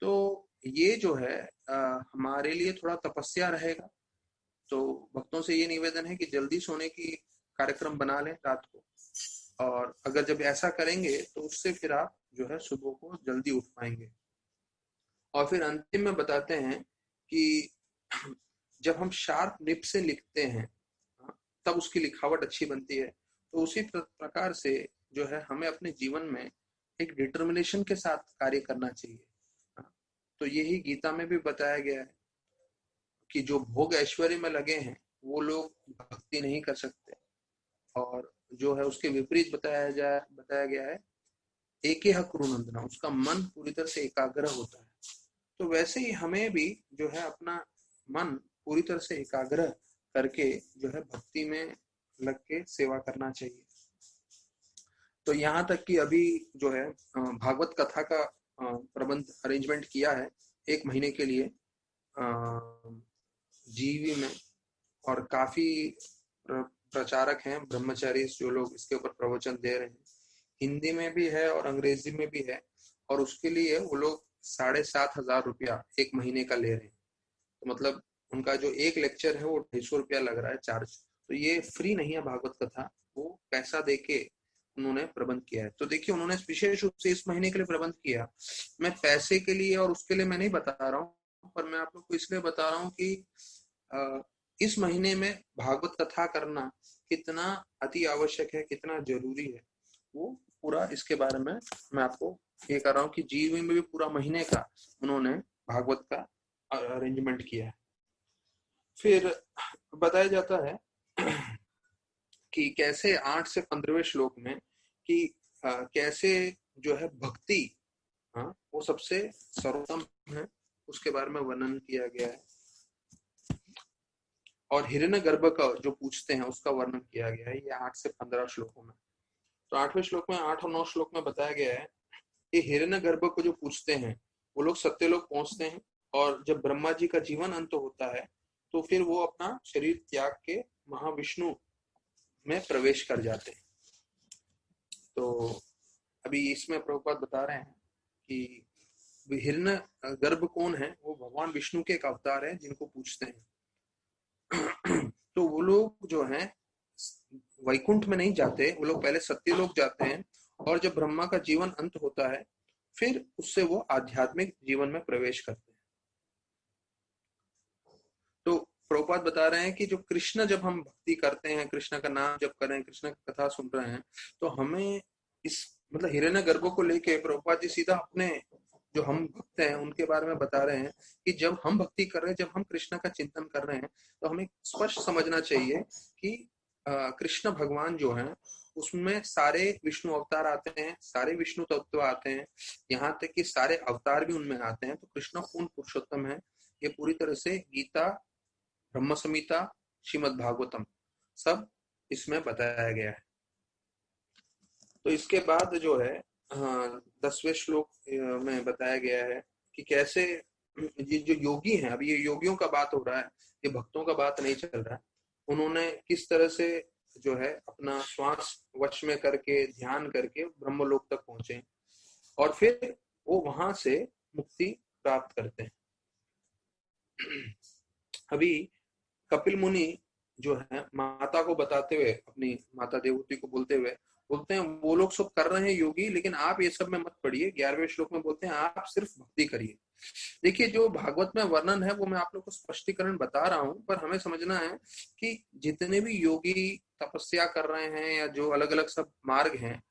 Speaker 1: तो ये जो है हमारे लिए थोड़ा तपस्या रहेगा। तो भक्तों से ये निवेदन है कि जल्दी सोने की कार्यक्रम बना लें रात को, और अगर जब ऐसा करेंगे तो उससे फिर आप जो है सुबह को जल्दी उठ पाएंगे। और फिर अंतिम में बताते हैं कि जब हम शार्प निब से लिखते हैं तब उसकी लिखावट अच्छी बनती है। तो उसी प्रकार से जो है हमें अपने जीवन में एक डिटर्मिनेशन के साथ कार्य करना चाहिए। तो यही गीता में भी बताया गया है कि जो भोग ऐश्वर्य में लगे हैं वो लोग भक्ति नहीं कर सकते, और जो है उसके विपरीत बताया गया है एके कुरुनंदना, उसका मन पूरी तरह से एकाग्र होता है। तो वैसे ही हमें भी जो है अपना मन पूरी तरह से एकाग्र करके जो है भक्ति में लग के सेवा करना चाहिए। तो यहाँ तक कि अभी जो है भागवत कथा का प्रबंध अरेंजमेंट किया है 1 महीने के लिए जीवी में, और काफी प्रचारक हैं ब्रह्मचारी जो लोग इसके ऊपर प्रवचन दे रहे हैं। हिंदी में भी है और अंग्रेजी में भी है, और उसके लिए वो लोग 7,500 रुपया 1 महीने का ले रहे हैं। तो मतलब उनका जो एक लेक्चर है वो 250 रुपया लग रहा है चार्ज। तो ये फ्री नहीं है भागवत कथा, वो पैसा देके उन्होंने प्रबंध किया है। तो देखिए उन्होंने विशेष रूप से इस महीने के लिए प्रबंध किया। मैं पैसे के लिए और उसके लिए मैं नहीं बता रहा हूँ, पर मैं आप लोग को इसलिए बता रहा हूँ कि इस महीने में भागवत कथा करना कितना अति आवश्यक है, कितना जरूरी है, वो पूरा इसके बारे में मैं आपको ये कर रहा हूँ कि जीवी में भी पूरा महीने का उन्होंने भागवत का अरेंजमेंट किया है। फिर बताया जाता है कि कैसे 8 से 15वें श्लोक में कि कैसे जो है भक्ति वो सबसे सर्वोत्तम है, उसके बारे में वर्णन किया गया है। और हिरण्यगर्भ का जो पूछते हैं उसका वर्णन किया गया है ये 8 से 15 श्लोकों में। तो 8वें श्लोक में 8 और 9 श्लोक में बताया गया है कि हिरण्यगर्भ को जो पूछते हैं वो लोग सत्यलोक पहुंचते हैं, और जब ब्रह्मा जी का जीवन अंत होता है तो फिर वो अपना शरीर त्याग के महाविष्णु में प्रवेश कर जाते हैं। तो अभी इसमें प्रभुपाद बता रहे हैं कि हिरण्य गर्भ कौन है, वो भगवान विष्णु के एक अवतार है जिनको पूछते हैं। तो वो लोग जो हैं वैकुंठ में नहीं जाते, वो लोग पहले सत्यलोक जाते हैं, और जब ब्रह्मा का जीवन अंत होता है फिर उससे वो आध्यात्मिक जीवन में प्रवेश करते हैं। तो प्रभुपाद बता रहे हैं कि जो कृष्ण जब हम भक्ति करते हैं, कृष्ण का नाम जब कर रहे हैं, कृष्ण की कथा सुन रहे हैं, तो हमें इस मतलब हिरण्यगर्भ को लेके प्रभुपाद जी सीधा अपने जो हम भक्त हैं उनके बारे में बता रहे हैं कि जब हम भक्ति कर रहे हैं, जब हम कृष्ण का चिंतन कर रहे हैं, तो हमें स्पष्ट समझना चाहिए कि कृष्ण भगवान जो है उसमें सारे विष्णु अवतार आते हैं, सारे विष्णु तत्व आते हैं, यहाँ तक कि सारे अवतार भी उनमें आते हैं। तो कृष्ण पूर्ण पुरुषोत्तम है। ये पूरी तरह से गीता, ब्रह्म संहिता, श्रीमद् भागवतम सब इसमें बताया गया है। तो इसके बाद जो है 10वें श्लोक में बताया गया है कि कैसे ये जो योगी हैं, अभी ये योगियों का बात हो रहा है, ये भक्तों का बात नहीं चल रहा है, उन्होंने किस तरह से जो है अपना श्वास वश में करके ध्यान करके ब्रह्मलोक तक पहुंचे, और फिर वो वहां से मुक्ति प्राप्त करते हैं। अभी कपिल मुनि जो है माता को बताते हुए, अपनी माता देवहूति को बोलते हैं वो लोग सब कर रहे हैं योगी, लेकिन आप ये सब में मत पड़िए। 11वें श्लोक में बोलते हैं आप सिर्फ भक्ति करिए। देखिए जो भागवत में वर्णन है वो मैं आप लोग को स्पष्टीकरण बता रहा हूं, पर हमें समझना है कि जितने भी योगी तपस्या कर रहे हैं या जो अलग अलग सब मार्ग हैं,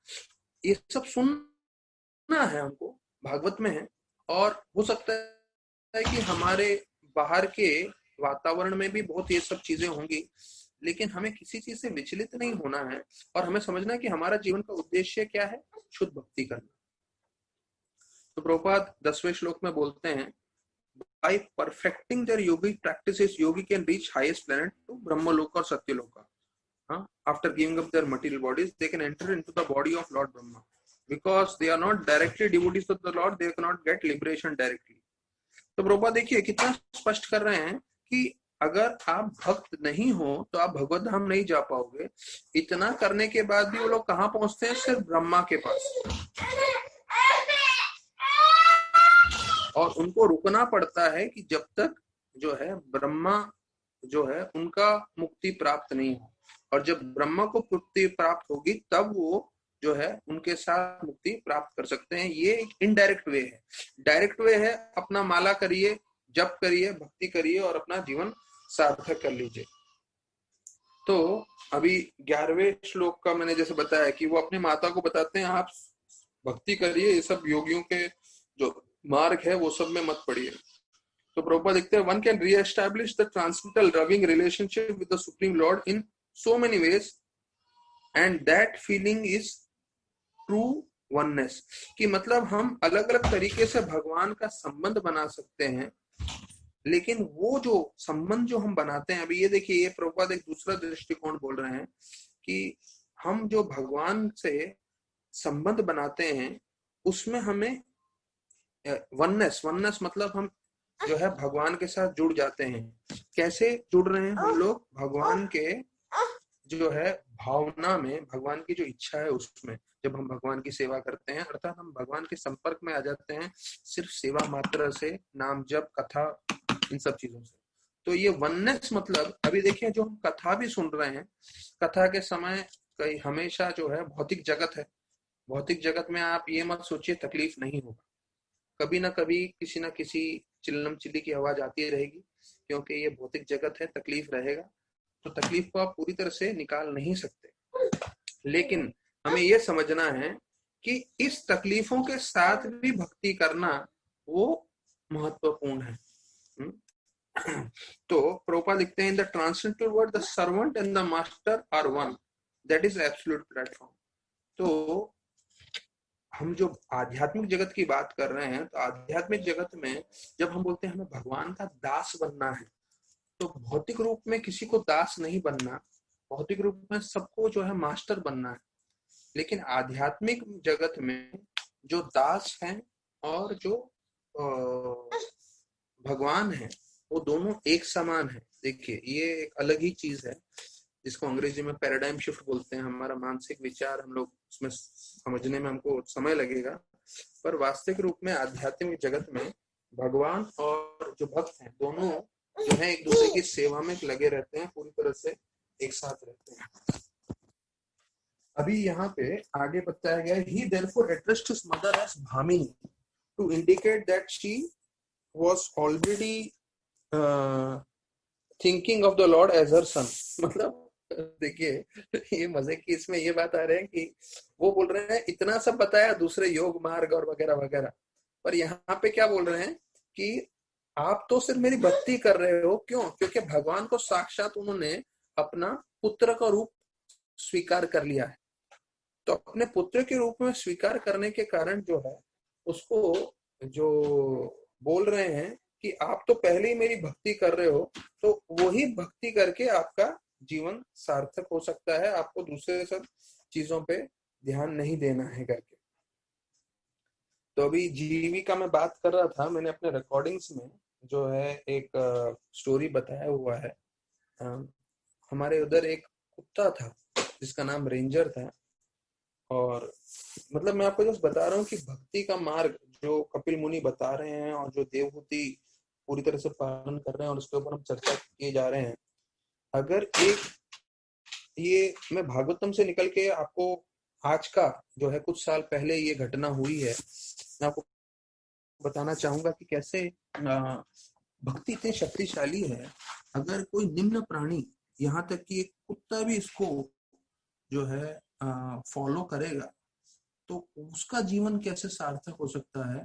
Speaker 1: ये सब सुनना है हमको, भागवत में है। और हो सकता है कि हमारे बाहर के वातावरण में भी बहुत ये सब चीजें होंगी, लेकिन हमें किसी चीज से विचलित नहीं होना है, और हमें समझना है कि हमारा जीवन का उद्देश्य क्या है, शुद्ध भक्ति करना। तो प्रभुपाद 10वें श्लोक में बोलते हैं, by perfecting their yogic practices, yogi can reach highest planet to Brahmaloka or Satyaloka. After giving up their material bodies, they can enter into the body of Lord Brahma. because they are not directly devotees of the Lord, they cannot get liberation directly. तो प्रभुपाद देखिए कितना स्पष्ट कर रहे हैं कि अगर आप भक्त नहीं हो तो आप भगवत धाम नहीं जा पाओगे। इतना करने के बाद भी वो लोग कहाँ पहुंचते हैं? सिर्फ ब्रह्मा के पास, और उनको रुकना पड़ता है कि जब तक जो है ब्रह्मा जो है उनका मुक्ति प्राप्त नहीं हो, और जब ब्रह्मा को मुक्ति प्राप्त होगी तब वो जो है उनके साथ मुक्ति प्राप्त कर सकते हैं। ये एक इनडायरेक्ट वे है। डायरेक्ट वे है अपना माला करिए, जप करिए, भक्ति करिए और अपना जीवन सार्थक कर लीजिए। तो अभी 11वें श्लोक का मैंने जैसे बताया कि वो अपनी माता को बताते हैं आप भक्ति करिए, ये सब योगियों के जो मार्ग है वो सब में मत पड़िए। तो प्रभुपाद लिखते हैं, one can reestablish the transmittal loving relationship with the Supreme Lord in so many ways and that feeling is true oneness. कि मतलब हम अलग अलग तरीके से भगवान का संबंध बना सकते हैं, लेकिन वो जो संबंध जो हम बनाते हैं, अभी ये देखिए ये प्रभुपाद एक दूसरा दृष्टिकोण बोल रहे हैं कि हम जो भगवान से संबंध बनाते हैं उसमें हमें वननेस मतलब हम जो है भगवान के साथ जुड़ जाते हैं। कैसे जुड़ रहे हैं हम लोग? भगवान के जो है भावना में, भगवान की जो इच्छा है उसमें जब हम भगवान की सेवा करते हैं, अर्थात हम भगवान के संपर्क में आ जाते हैं सिर्फ सेवा मात्र से, नाम जप, कथा, इन सब चीजों से। तो ये वननेस मतलब अभी देखिए जो हम कथा भी सुन रहे हैं, कथा के समय कई हमेशा जो है भौतिक जगत है, भौतिक जगत में आप ये मत सोचिए तकलीफ नहीं होगा, कभी ना कभी किसी ना किसी चिल्लम चिल्ली की आवाज आती रहेगी, क्योंकि ये भौतिक जगत है, तकलीफ रहेगा। तो तकलीफ को आप पूरी तरह से निकाल नहीं सकते, लेकिन हमें ये समझना है कि इस तकलीफों के साथ भी भक्ति करना वो महत्वपूर्ण है। तो प्रभुपाद लिखते हैं, in the translated word the servant and the master are one, that is absolute platform. तो हम जो आध्यात्मिक जगत की बात कर रहे हैं, तो आध्यात्मिक जगत में जब हम बोलते हैं हमें भगवान का दास बनना है, तो भौतिक रूप में किसी को दास नहीं बनना, भौतिक रूप में सबको जो है मास्टर बनना है। लेकिन आध्यात्मिक जगत में जो दास हैं और जो भगवान है वो दोनों एक समान है। देखिए ये एक अलग ही चीज है जिसको अंग्रेजी में पैराडाइम शिफ्ट बोलते हैं। हमारा मानसिक विचार हम लोग उसमें समझने में हमको समय लगेगा, पर वास्तविक रूप में आध्यात्मिक जगत में भगवान और जो भक्त हैं दोनों जो है एक दूसरे की सेवा में लगे रहते हैं, पूरी तरह से एक साथ रहते हैं। अभी यहाँ पे आगे बताया गया, he therefore addressed his mother as Bhamini to indicate that she was already thinking of the Lord as her son। मतलब देखिए ये मजे की इसमें ये बात आ रही है कि वो बोल रहे हैं इतना सब बताया दूसरे योग मार्ग और वगैरह वगैरह, पर यहाँ पे क्या बोल रहे हैं कि आप तो सिर्फ मेरी भक्ति कर रहे हो। क्यों? क्योंकि भगवान को साक्षात उन्होंने अपना पुत्र का रूप स्वीकार कर लिया है। तो अपने पुत्र के रूप में स्वीकार करने के कारण जो है उसको जो बोल रहे हैं कि आप तो पहले ही मेरी भक्ति कर रहे हो, तो वही भक्ति करके आपका जीवन सार्थक हो सकता है, आपको दूसरे सब चीजों पे ध्यान नहीं देना है करके। तो अभी जीविका में बात कर रहा था, मैंने अपने रिकॉर्डिंग्स में जो है एक स्टोरी बताया हुआ है। हमारे उधर एक कुत्ता था जिसका नाम रेंजर था, और मतलब मैं आपको जस्ट बता रहा हूँ कि भक्ति का मार्ग जो कपिल मुनि बता रहे हैं और जो देवहूति पूरी तरह से पालन कर रहे हैं और उसके ऊपर हम चर्चा किए जा रहे हैं, अगर एक ये मैं भागवतम से निकल के आपको आज का जो है कुछ साल पहले ये घटना हुई है, मैं आपको बताना चाहूंगा कि कैसे भक्ति इतनी शक्तिशाली है। अगर कोई निम्न प्राणी, यहाँ तक कि एक कुत्ता भी इसको जो है फॉलो करेगा तो उसका जीवन कैसे सार्थक हो सकता है।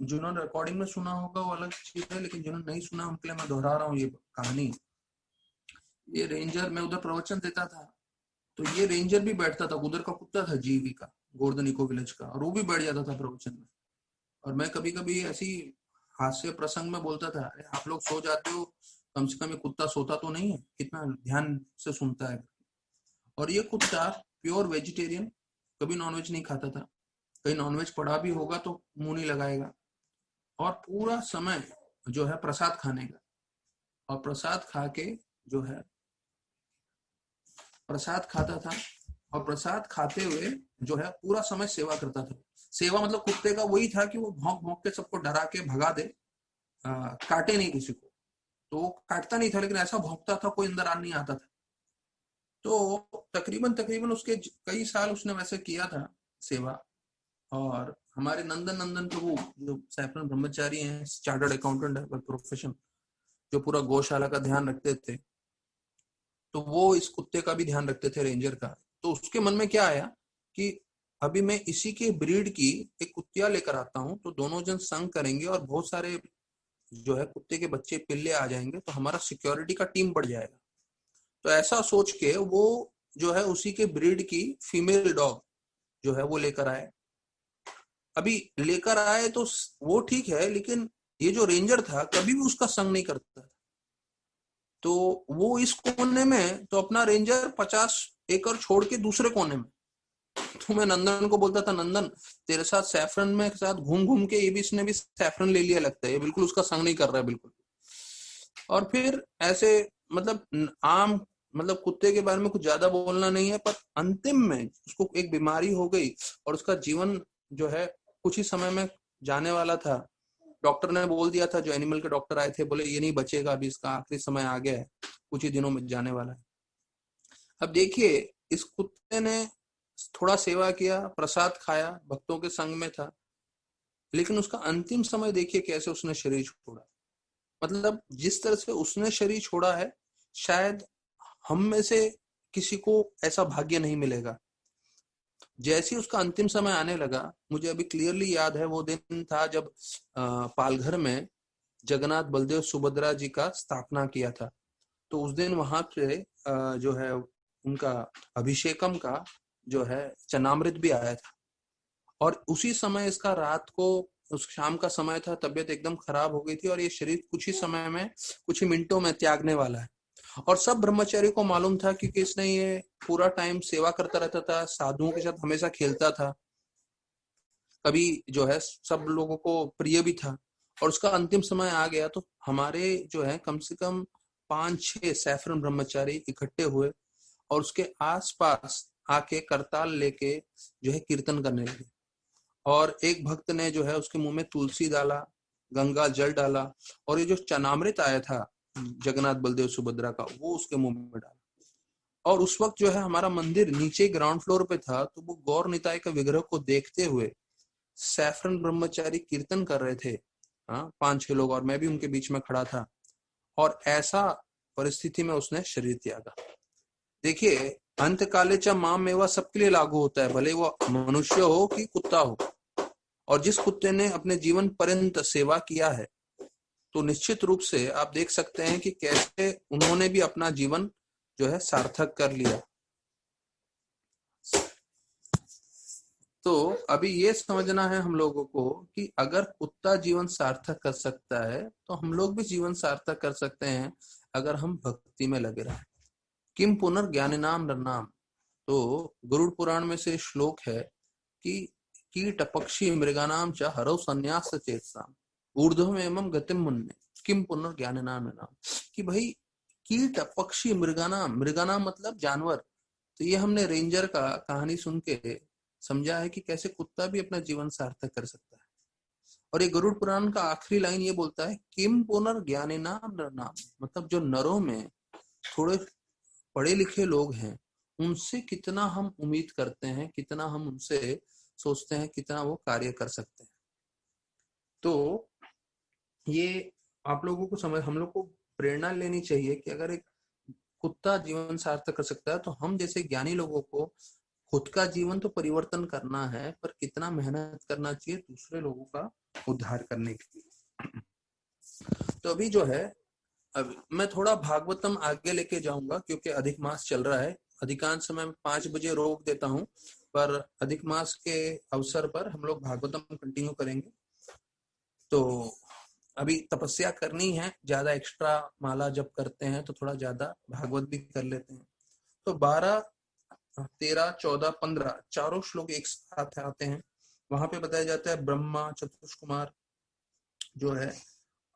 Speaker 1: जिन्होंने रिकॉर्डिंग में सुना होगा वो अलग चीज है, लेकिन जिन्होंने नहीं सुना उनके लिए मैं दोहरा रहा हूँ ये कहानी। ये रेंजर, मैं उधर प्रवचन देता था तो ये रेंजर भी बैठता था, उधर का कुत्ता था जीवी का, गोवर्धन इको विलेज का, और वो भी बैठ जाता था प्रवचन में। और मैं कभी कभी ऐसी हास्य प्रसंग में बोलता था, अरे आप लोग सो जाते हो, कम से कम ये कुत्ता सोता तो नहीं है, कितना ध्यान से सुनता है। और ये कुत्ता प्योर वेजिटेरियन, कभी नॉनवेज नहीं खाता था, कहीं नॉनवेज पड़ा भी होगा तो मुंह नहीं लगाएगा, और पूरा समय जो है प्रसाद खाने का, और प्रसाद खा के जो है प्रसाद खाता था, और प्रसाद खाते हुए जो है पूरा समय सेवा करता था। सेवा मतलब कुत्ते का वही था कि वो भौंक भौंक के सबको डरा के भगा दे, काटे नहीं किसी को, तो वो काटता नहीं था लेकिन ऐसा भौंकता था कोई अंदर आ नहीं आता था। तो तकरीबन तकरीबन उसके कई साल उसने वैसे किया था सेवा। और हमारे नंदन नंदन प्रभु जो सैफरन ब्रह्मचारी हैं, चार्टर्ड अकाउंटेंट है बाय प्रोफेशन, जो पूरा गौशाला का ध्यान रखते थे, तो वो इस कुत्ते का भी ध्यान रखते थे, रेंजर का। तो उसके मन में क्या आया कि अभी मैं इसी के ब्रीड की एक कुत्तिया लेकर आता हूँ, तो दोनों जन संग करेंगे और बहुत सारे जो है कुत्ते के बच्चे पिल्ले आ जाएंगे, तो हमारा सिक्योरिटी का टीम बढ़ जाएगा। तो ऐसा सोच के वो जो है उसी के ब्रीड की फीमेल डॉग जो है वो लेकर आए। अभी लेकर आए तो वो ठीक है, लेकिन ये जो रेंजर था कभी भी उसका संग नहीं करता था। तो वो इस कोने में, तो अपना रेंजर 50 एकड़ छोड़ के दूसरे कोने में, तो मैं नंदन को बोलता था, नंदन तेरे साथ सैफरन में साथ घूम घूम के ये भी, इसने भी सैफरन ले लिया लगता है, ये बिल्कुल उसका संग नहीं कर रहा है बिल्कुल। और फिर ऐसे मतलब आम मतलब कुत्ते के बारे में कुछ ज्यादा बोलना नहीं है, पर अंतिम में उसको एक बीमारी हो गई और उसका जीवन जो है कुछ ही समय में जाने वाला था। डॉक्टर ने बोल दिया था, जो एनिमल के डॉक्टर आए थे, बोले ये नहीं बचेगा, अभी इसका आखिरी समय आ गया है, कुछ ही दिनों में जाने वाला है। अब देखिए, इस कुत्ते ने थोड़ा सेवा किया, प्रसाद खाया, भक्तों के संग में था, लेकिन उसका अंतिम समय देखिए कैसे उसने शरीर छोड़ा। मतलब जिस तरह से उसने शरीर छोड़ा है, शायद हम में से किसी को ऐसा भाग्य नहीं मिलेगा। जैसे ही उसका अंतिम समय आने लगा, मुझे अभी क्लियरली याद है, वो दिन था जब पालघर में जगन्नाथ बलदेव सुभद्रा जी का स्थापना किया था। तो उस दिन वहां पे जो है उनका अभिषेकम का जो है चनामृत भी आया था, और उसी समय इसका रात को, उस शाम का समय था, तबीयत एकदम खराब हो गई थी और ये शरीर कुछ ही समय में, कुछ ही मिनटों में त्यागने वाला है। और सब ब्रह्मचारी को मालूम था, क्योंकि इसने ये पूरा टाइम सेवा करता रहता था, साधुओं के साथ हमेशा खेलता था, कभी जो है सब लोगों को प्रिय भी था। और उसका अंतिम समय आ गया, तो हमारे जो है कम से कम 5-6 सैफरन ब्रह्मचारी इकट्ठे हुए और उसके आसपास आके करताल लेके जो है कीर्तन करने लगे। और एक भक्त ने जो है उसके मुंह में तुलसी डाला, गंगा जल डाला, और ये जो चनामृत आया था जगन्नाथ बलदेव सुभद्रा का, वो उसके मुंह में डाला। और उस वक्त जो है हमारा मंदिर नीचे ग्राउंड फ्लोर पे था, तो वो गौर निताय का विग्रह को देखते हुए सैफरन ब्रह्मचारी कीर्तन कर रहे थे, 5-6 लोग, और मैं भी उनके बीच में खड़ा था। और ऐसा परिस्थिति में उसने शरीर त्यागा। देखिए, अंत काले च माम मेवा सबके लिए लागू होता है, भले वो मनुष्य हो कि कुत्ता हो। और जिस कुत्ते ने अपने जीवन पर्यंत सेवा किया है, तो निश्चित रूप से आप देख सकते हैं कि कैसे उन्होंने भी अपना जीवन जो है सार्थक कर लिया। तो अभी ये समझना है हम लोगों को कि अगर कुत्ता जीवन सार्थक कर सकता है, तो हम लोग भी जीवन सार्थक कर सकते हैं अगर हम भक्ति में लगे रहें। किम पुनर्ज्ञानिनाम नरनाम, तो गरुड़ पुराण में से श्लोक है कि कीट पक्षी मृगानाम च हरौ संन्यास चेतसाम ऊर्ध्वम एवं गतिम मुन्ने किम पुनर्ज्ञानिनाम नरनाम, कि भाई कीट पक्षी मृगानाम, मृगानाम मतलब जानवर। तो ये हमने रेंजर का कहानी सुन के समझा है कि कैसे कुत्ता भी अपना जीवन सार्थक कर सकता है। और ये गरुड़ पुराण का आखिरी लाइन ये बोलता है, किम पुनर्ज्ञानिनाम नरनाम, मतलब जो नरों में थोड़े पढ़े लिखे लोग हैं, उनसे कितना हम उम्मीद करते हैं, कितना हम उनसे सोचते हैं, कितना वो कार्य कर सकते हैं। तो ये आप लोगों को समझ, हम लोग को प्रेरणा लेनी चाहिए कि अगर एक कुत्ता जीवन सार्थक कर सकता है, तो हम जैसे ज्ञानी लोगों को खुद का जीवन तो परिवर्तन करना है, पर कितना मेहनत करना चाहिए दूसरे लोगों का उद्धार करने के लिए। तो अभी जो है, अब मैं थोड़ा भागवतम आगे लेके जाऊंगा, क्योंकि अधिक मास चल रहा है। अधिकांश समय 5 बजे रोक देता हूं, पर अधिक मास के अवसर पर हम लोग भागवतम कंटिन्यू करेंगे। तो अभी तपस्या करनी है, ज्यादा एक्स्ट्रा माला जब करते हैं तो थोड़ा ज्यादा भागवत भी कर लेते हैं। तो 12, 13, 14, 15 चारों श्लोक एक साथ आते हैं। वहां पे बताया जाता है ब्रह्मा चतुष कुमार जो है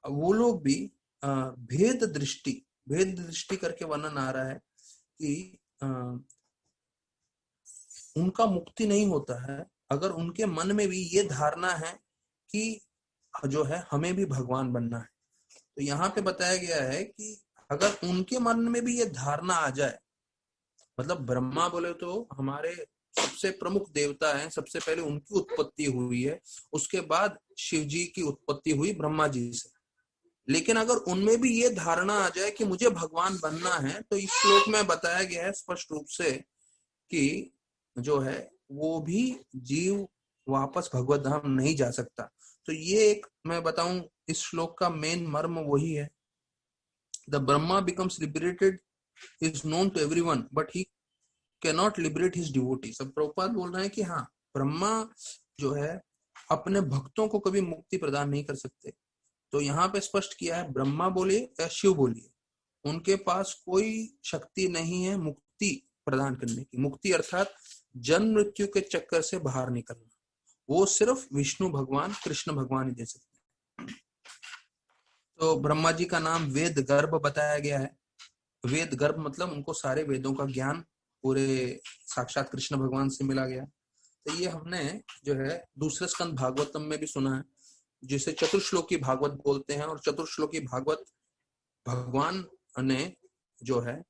Speaker 1: वो लोग भी भेद दृष्टि करके वर्णन आ रहा है कि उनका मुक्ति नहीं होता है अगर उनके मन में भी ये धारणा है कि जो है हमें भी भगवान बनना है। तो यहाँ पे बताया गया है कि अगर उनके मन में भी ये धारणा आ जाए, मतलब ब्रह्मा बोले तो हमारे सबसे प्रमुख देवता हैं, सबसे पहले उनकी उत्पत्ति हुई है, उसके बाद शिव जी की उत्पत्ति हुई ब्रह्मा जी से। लेकिन अगर उनमें भी ये धारणा आ जाए कि मुझे भगवान बनना है, तो इस श्लोक में बताया गया है स्पष्ट रूप से कि जो है वो भी जीव वापस भगवत धाम नहीं जा सकता। तो ये एक मैं बताऊं इस श्लोक का मेन मर्म वही है। The Brahma becomes liberated is known to everyone but he can not liberate his devotee. सब प्रभुपाद बोल रहे हैं कि हाँ, ब्रह्मा जो है अपने भक्तों को कभी मुक्ति प्रदान नहीं कर सकते। तो यहाँ पे स्पष्ट किया है, ब्रह्मा बोलिए या शिव बोलिए, उनके पास कोई शक्ति नहीं है मुक्ति प्रदान करने की। मुक्ति अर्थात जन्म मृत्यु के चक्कर से बाहर निकलना, वो सिर्फ विष्णु भगवान कृष्ण भगवान ही दे सकते हैं। तो ब्रह्मा जी का नाम वेद गर्भ बताया गया है। वेद गर्भ मतलब उनको सारे वेदों का ज्ञान पूरे साक्षात कृष्ण भगवान से मिला गया। तो ये हमने जो है दूसरे स्कंद भागवतम में भी सुना है, जिसे चतुर्श्लोकी भागवत बोलते हैं। और चतुर्श्लोकी भागवत भगवान ने जो है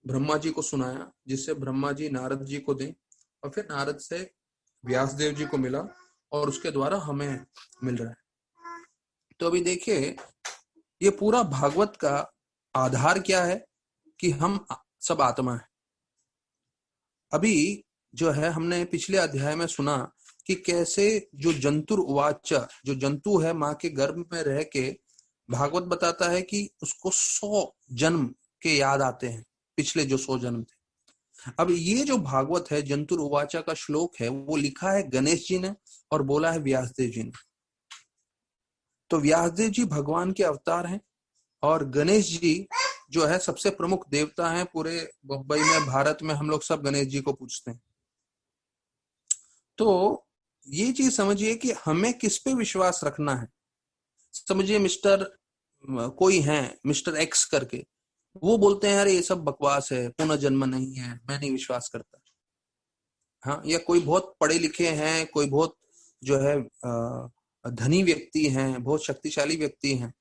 Speaker 1: ब्रह्मा जी को सुनाया, जिससे ब्रह्मा जी नारद जी को दें और फिर नारद से व्यासदेव जी को मिला और उसके द्वारा हमें मिल रहा है। तो अभी देखिए ये पूरा भागवत का आधार क्या है कि हम सब आत्मा है। अभी जो है हमने पिछले अध्याय में सुना कि कैसे जो जंतुर उवाच, जो जंतु है माँ के गर्भ में रह के, भागवत बताता है कि उसको 100 जन्म के याद आते हैं, पिछले जो 100 जन्म थे। अब ये जो भागवत है जंतुर उवाचा का श्लोक है, वो लिखा है गणेश जी ने और बोला है व्यासदेव जी ने। तो व्यासदेव जी भगवान के अवतार हैं और गणेश जी जो है सबसे प्रमुख देवता हैं। पूरे बम्बई में, भारत में हम लोग सब गणेश जी को पूजते हैं। तो ये चीज समझिए कि हमें किस पे विश्वास रखना है। समझिए मिस्टर कोई है, मिस्टर एक्स करके, वो बोलते हैं अरे ये सब बकवास है, पुनर्जन्म नहीं है, मैं नहीं विश्वास करता। हाँ, या कोई बहुत पढ़े लिखे हैं, कोई बहुत जो है धनी व्यक्ति हैं, बहुत शक्तिशाली व्यक्ति हैं,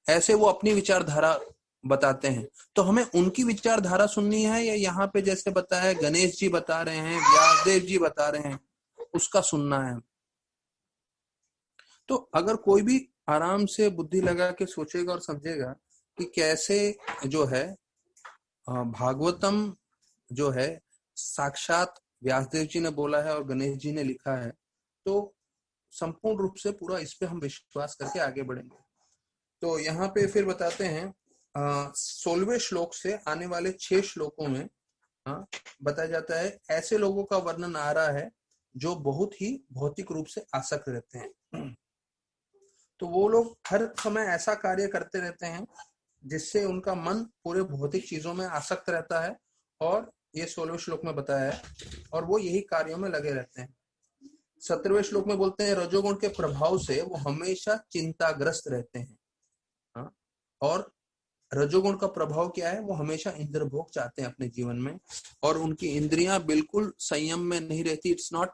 Speaker 1: ऐसे वो अपनी विचारधारा बताते हैं। तो हमें उनकी विचारधारा सुननी है या यहाँ पे जैसे बताया गणेश जी बता रहे हैं, व्यासदेव जी बता रहे हैं, उसका सुनना है। तो अगर कोई भी आराम से बुद्धि लगा के सोचेगा और समझेगा कि कैसे जो है भागवतम जो है साक्षात व्यासदेव जी ने बोला है और गणेश जी ने लिखा है, तो संपूर्ण रूप से पूरा इस पे हम विश्वास करके आगे बढ़ेंगे। तो यहाँ पे फिर बताते हैं 16वें श्लोक से आने वाले 6 श्लोकों में बताया जाता है ऐसे लोगों का वर्णन आ रहा है जो बहुत ही भौतिक रूप से आसक्त रहते हैं। तो वो लोग हर समय ऐसा कार्य करते रहते हैं जिससे उनका मन पूरे भौतिक चीजों में आसक्त रहता है, और ये 16वें श्लोक में बताया है, और वो यही कार्यों में लगे रहते हैं। 17वें श्लोक में बोलते हैं रजोगुण के प्रभाव से वो हमेशा चिंताग्रस्त रहते हैं। और रजोगुण का प्रभाव क्या है, वो हमेशा इंद्र भोग चाहते हैं अपने जीवन में, और उनकी इंद्रियां बिल्कुल संयम में नहीं रहती। It's not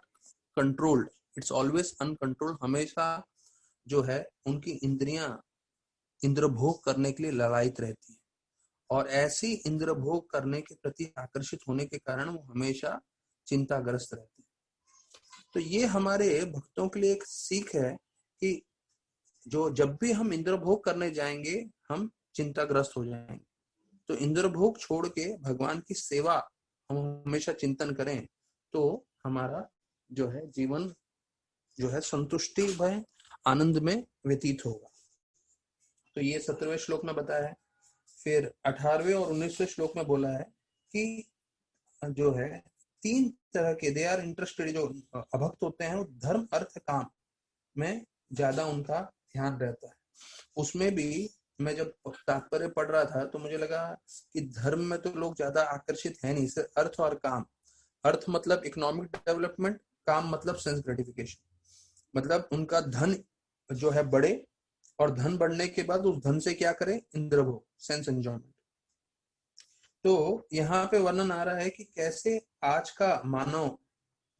Speaker 1: controlled, it's always uncontrolled. हमेशा जो है उनकी इंद्रियां इंद्र भोग करने के लिए ललायित रहती है, और ऐसी इंद्र भोग करने के प्रति आकर्षित होने के कारण वो हमेशा चिंताग्रस्त रहते हैं। तो ये हमारे भक्तों के लिए एक सीख है कि जो जब भी हम इंद्र भोग करने जाएंगे हम चिंताग्रस्त हो जाएंगे। तो इंद्र भोग छोड़ के भगवान की सेवा हम हमेशा चिंतन करें, तो हमारा जो है जीवन जो है संतुष्टि में, आनंद में व्यतीत होगा। तो ये 17वें श्लोक में बताया है। फिर 18वें और 19वें श्लोक में बोला है कि जो है 3 तरह के दे आर इंटरेस्टेड, जो अभक्त होते हैं वो धर्म अर्थ काम में ज्यादा उनका ध्यान रहता है। उसमें भी मैं जब तात्पर्य पढ़ रहा था तो मुझे लगा कि धर्म में तो लोग ज्यादा आकर्षित है नहीं, सिर्फ अर्थ और काम। अर्थ मतलब इकोनॉमिक डेवलपमेंट, काम मतलब सेंस ग्रेटिफिकेशन, मतलब उनका धन जो है बढ़े, और धन बढ़ने के बाद उस धन से क्या करें, इंद्र भोग, सेंस एंजॉयमेंट। तो यहाँ पे वर्णन आ रहा है कि कैसे आज का मानव,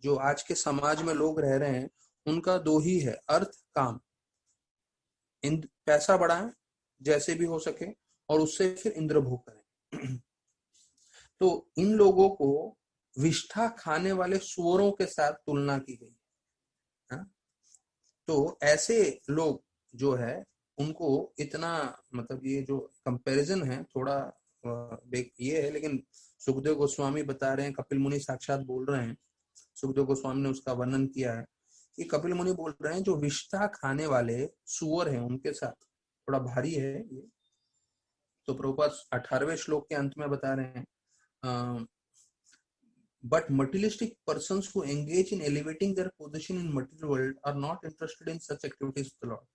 Speaker 1: जो आज के समाज में लोग रह रहे हैं, उनका दो ही है, अर्थ काम। पैसा बढ़ाएं जैसे भी हो सके, और उससे फिर इंद्र भोग करें। तो इन लोगों को विष्ठा खाने वाले सुअरों के साथ तुलना की गई है। तो ऐसे लोग जो है उनको इतना, मतलब ये जो कंपैरिजन है थोड़ा ये है, लेकिन सुखदेव गोस्वामी बता रहे हैं, कपिल मुनि साक्षात बोल रहे हैं, सुखदेव गोस्वामी ने उसका वर्णन किया है कि कपिल मुनि बोल रहे हैं जो विष्ठा खाने वाले सुअर हैं उनके साथ, थोड़ा भारी है ये। तो प्रभुपाद 18वें श्लोक के अंत में बता रहे हैं, but materialistic persons who engage in elevating their position in material world are not interested in such activities of the Lord।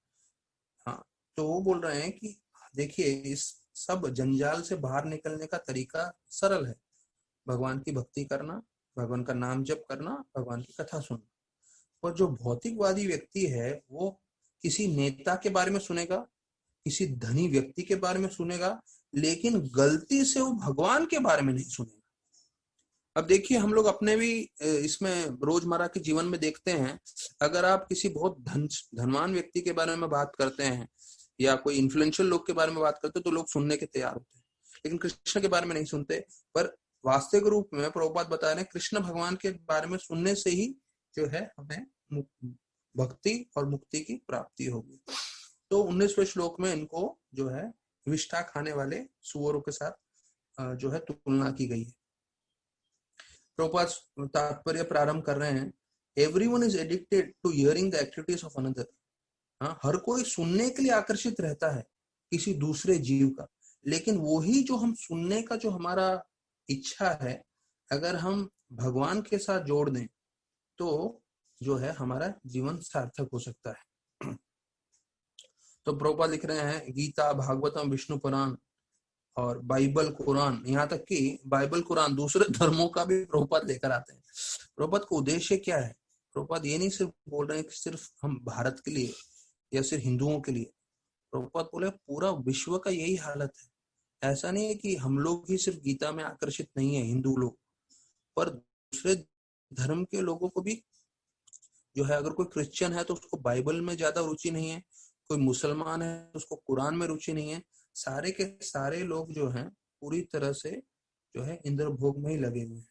Speaker 1: हाँ, तो वो बोल रहे हैं कि देखिए इस सब जंजाल से बाहर निकलने का तरीका सरल है, भगवान की भक्ति करना, भगवान का नाम जप करना, भगवान की कथा सुनना। और जो भौतिकवादी व्यक्ति है वो किसी नेता के बारे में सुनेगा, किसी धनी व्यक्ति के बारे में सुनेगा, लेकिन गलती से वो भगवान के बारे में नहीं सुनेगा। अब देखिए हम लोग अपने भी इसमें रोजमर्रा के जीवन में देखते हैं, अगर आप किसी बहुत धनवान व्यक्ति के बारे में बात करते हैं या कोई इन्फ्लुएंशियल लोग के बारे में बात करते हैं तो लोग सुनने के तैयार होते हैं, लेकिन कृष्ण के बारे में नहीं सुनते। पर वास्तविक रूप में प्रभुपाद बता रहे हैं कृष्ण भगवान के बारे में सुनने से ही जो है हमें भक्ति और मुक्ति की प्राप्ति होगी। तो 19वें श्लोक में इनको जो है विष्ठा खाने वाले सुअरों के साथ जो है तुलना की गई है। प्रभुपाद तात्पर्य प्रारंभ कर रहे हैं, everyone is addicted to hearing the activities of another. हर कोई सुनने के लिए आकर्षित रहता है किसी दूसरे जीव का, लेकिन वही जो हम सुनने का जो हमारा इच्छा है, अगर हम भगवान के साथ जोड़ दें तो जो है हमारा जीवन सार्थक हो सकता है। तो प्रभुपाद लिख रहे हैं गीता, भागवतम, विष्णु पुराण और बाइबल, कुरान, यहाँ तक कि बाइबल कुरान दूसरे धर्मों का भी प्रभुपाद लेकर आते हैं। प्रभुपाद का उद्देश्य क्या है? प्रभुपाद ये नहीं सिर्फ बोल रहे हैं कि सिर्फ हम भारत के लिए या सिर्फ हिंदुओं के लिए, प्रभुपाद बोले पूरा विश्व का यही हालत है। ऐसा नहीं है कि हम लोग ही सिर्फ गीता में आकर्षित नहीं है, हिंदू लोग, पर दूसरे धर्म के लोगों को भी जो है, अगर कोई क्रिश्चियन है तो उसको बाइबल में ज्यादा रुचि नहीं है, कोई मुसलमान है तो उसको कुरान में रुचि नहीं है, सारे के सारे लोग जो हैं पूरी तरह से जो है इंद्र भोग में ही लगे हुए हैं।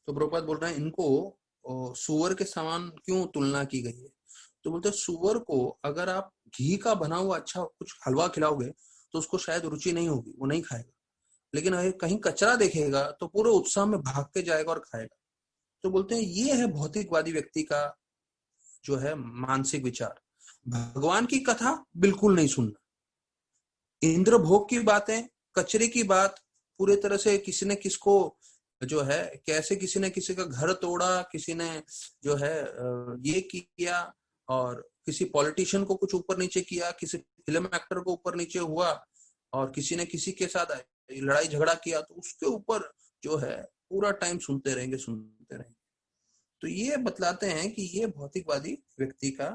Speaker 1: तो प्रभुपाद बोल रहे हैं इनको सुअर के समान क्यों तुलना की गई है? तो बोलते हैं सुअर को अगर आप घी का बना हुआ अच्छा कुछ हलवा खिलाओगे तो उसको शायद रुचि नहीं होगी, वो नहीं खाएगा, लेकिन अगर कहीं कचरा देखेगा तो पूरे उत्साह में भाग के जाएगा और खाएगा। तो बोलते हैं ये है भौतिकवादी व्यक्ति का जो है मानसिक विचार, भगवान की कथा बिल्कुल नहीं सुनना, इंद्र भोग की बातें, कचरे की बात, पूरे तरह से किसी ने किसको जो है कैसे किसी ने किसी का घर तोड़ा, किसी ने जो है ये किया, और किसी पॉलिटिशियन को कुछ ऊपर नीचे किया, किसी फिल्म एक्टर को ऊपर नीचे हुआ, और किसी ने किसी के साथ लड़ाई झगड़ा किया, तो उसके ऊपर जो है पूरा टाइम सुनते रहेंगे। तो ये बतलाते हैं कि ये भौतिकवादी व्यक्ति का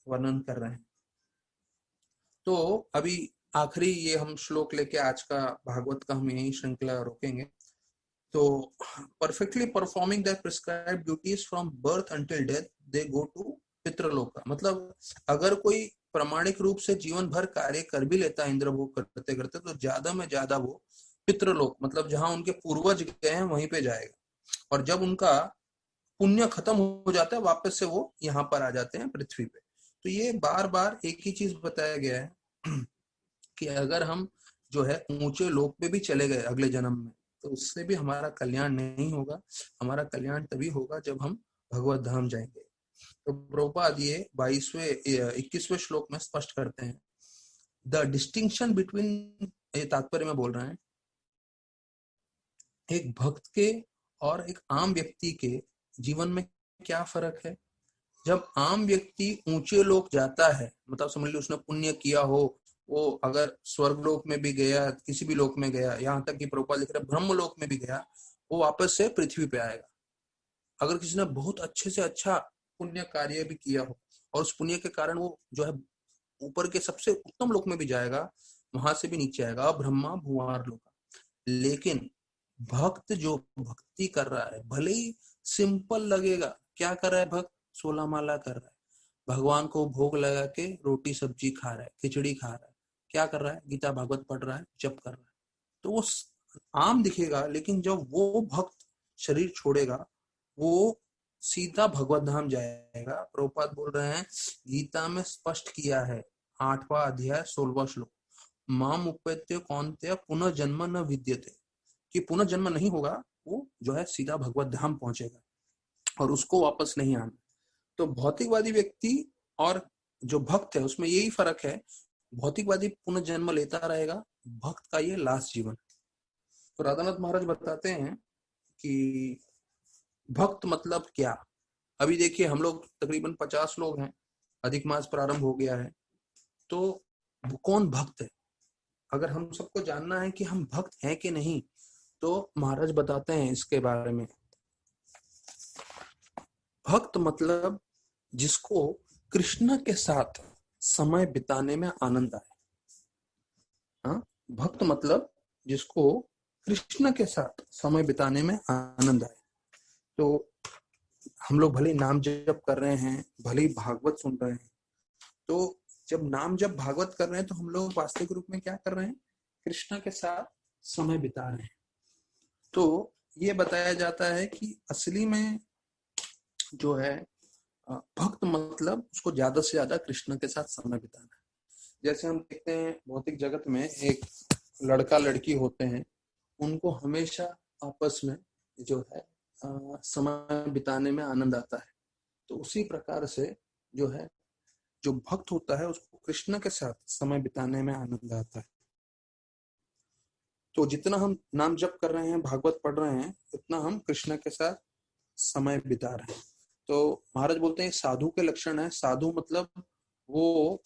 Speaker 1: वर्णन कर रहे हैं। तो अभी आखिरी ये हम श्लोक लेके आज का भागवत का हम यही श्रृंखला रोकेंगे। तो perfectly performing the prescribed duties from birth until death they go to पितृलोक। मतलब अगर कोई प्रामाणिक रूप से जीवन भर कार्य कर भी लेता है इंद्र भोग करते करते, तो ज्यादा में ज्यादा वो पितृलोक, मतलब जहां उनके पूर्वज गए हैं वहीं पे जाएगा, और जब उनका पुण्य खत्म हो जाता है वापस से वो यहाँ पर आ जाते हैं पृथ्वी पे। तो ये बार बार एक ही चीज बताया गया है कि अगर हम जो है ऊंचे लोक पे भी चले गए अगले जन्म में, तो उससे भी हमारा कल्याण नहीं होगा। हमारा कल्याण तभी होगा जब हम भगवत धाम जाएंगे। तो प्रभुपाद ये 21वें श्लोक में स्पष्ट करते हैं द डिस्टिंक्शन बिटवीन, ये तात्पर्य में बोल रहे हैं, एक भक्त के और एक आम व्यक्ति के जीवन में क्या फर्क है। जब आम व्यक्ति ऊंचे लोक जाता है, मतलब समझ लो उसने पुण्य किया हो, वो अगर स्वर्ग लोक में भी गया, किसी भी लोक में गया, यहाँ तक कि प्रभुपाद लिख रहे ब्रह्म लोक में भी गया, वो वापस से पृथ्वी पे आएगा। अगर किसी ने बहुत अच्छे से अच्छा पुण्य कार्य भी किया हो और उस पुण्य के कारण वो जो है ऊपर के सबसे उत्तम लोक में भी जाएगा, वहां से भी नीचे आएगा, ब्रह्मा भुआर लोक। लेकिन भक्त जो भक्ति कर रहा है, भले ही सिंपल लगेगा, क्या कर रहा है भक्त? 16 माला कर रहा है, भगवान को भोग लगा के रोटी सब्जी खा रहा है, खिचड़ी खा रहा है, क्या कर रहा है? गीता भागवत पढ़ रहा है, जप कर रहा है। तो वो आम दिखेगा, लेकिन जब वो भक्त शरीर छोड़ेगा, वो सीधा भगवत धाम जाएगा। प्रभुपाद बोल रहे हैं, गीता में स्पष्ट किया है, 8वां अध्याय 16वां श्लोक, माम उपेत्य कौन्तेय पुनः जन्म न विद्यते, कि पुनः जन्म नहीं होगा, वो जो है सीधा भगवत धाम पहुंचेगा और उसको वापस नहीं आना। तो भौतिकवादी व्यक्ति और जो भक्त है उसमें यही फर्क है, भौतिकवादी पुनर्जन्म लेता रहेगा, भक्त का ये लास्ट जीवन। तो राधानाथ महाराज बताते हैं कि भक्त मतलब क्या। अभी देखिए हम लोग तकरीबन 50 लोग हैं, अधिक मास प्रारंभ हो गया है, तो कौन भक्त है? अगर हम सबको जानना है कि हम भक्त हैं कि नहीं, तो महाराज बताते हैं इसके बारे में। भक्त मतलब जिसको कृष्ण के साथ समय बिताने में आनंद आए। हाँ, भक्त मतलब जिसको कृष्ण के साथ समय बिताने में आनंद आए। तो हम लोग भले नाम जप कर रहे हैं, भले भागवत सुन रहे हैं, तो जब नाम जप भागवत कर रहे हैं तो हम लोग वास्तविक रूप में क्या कर रहे हैं? कृष्ण के साथ समय बिता रहे हैं। तो ये बताया जाता है कि असली में जो है भक्त मतलब उसको ज्यादा से ज्यादा कृष्ण के साथ समय बिताना है। जैसे हम देखते हैं भौतिक जगत में एक लड़का लड़की होते हैं, उनको हमेशा आपस में जो है समय बिताने में आनंद आता है। तो उसी प्रकार से जो है जो भक्त होता है उसको कृष्ण के साथ समय बिताने में आनंद आता है। तो जितना हम नाम जप कर रहे हैं, भागवत पढ़ रहे हैं, उतना हम कृष्ण के साथ समय बिता रहे हैं। तो महाराज बोलते हैं साधु के लक्षण है। साधु मतलब वो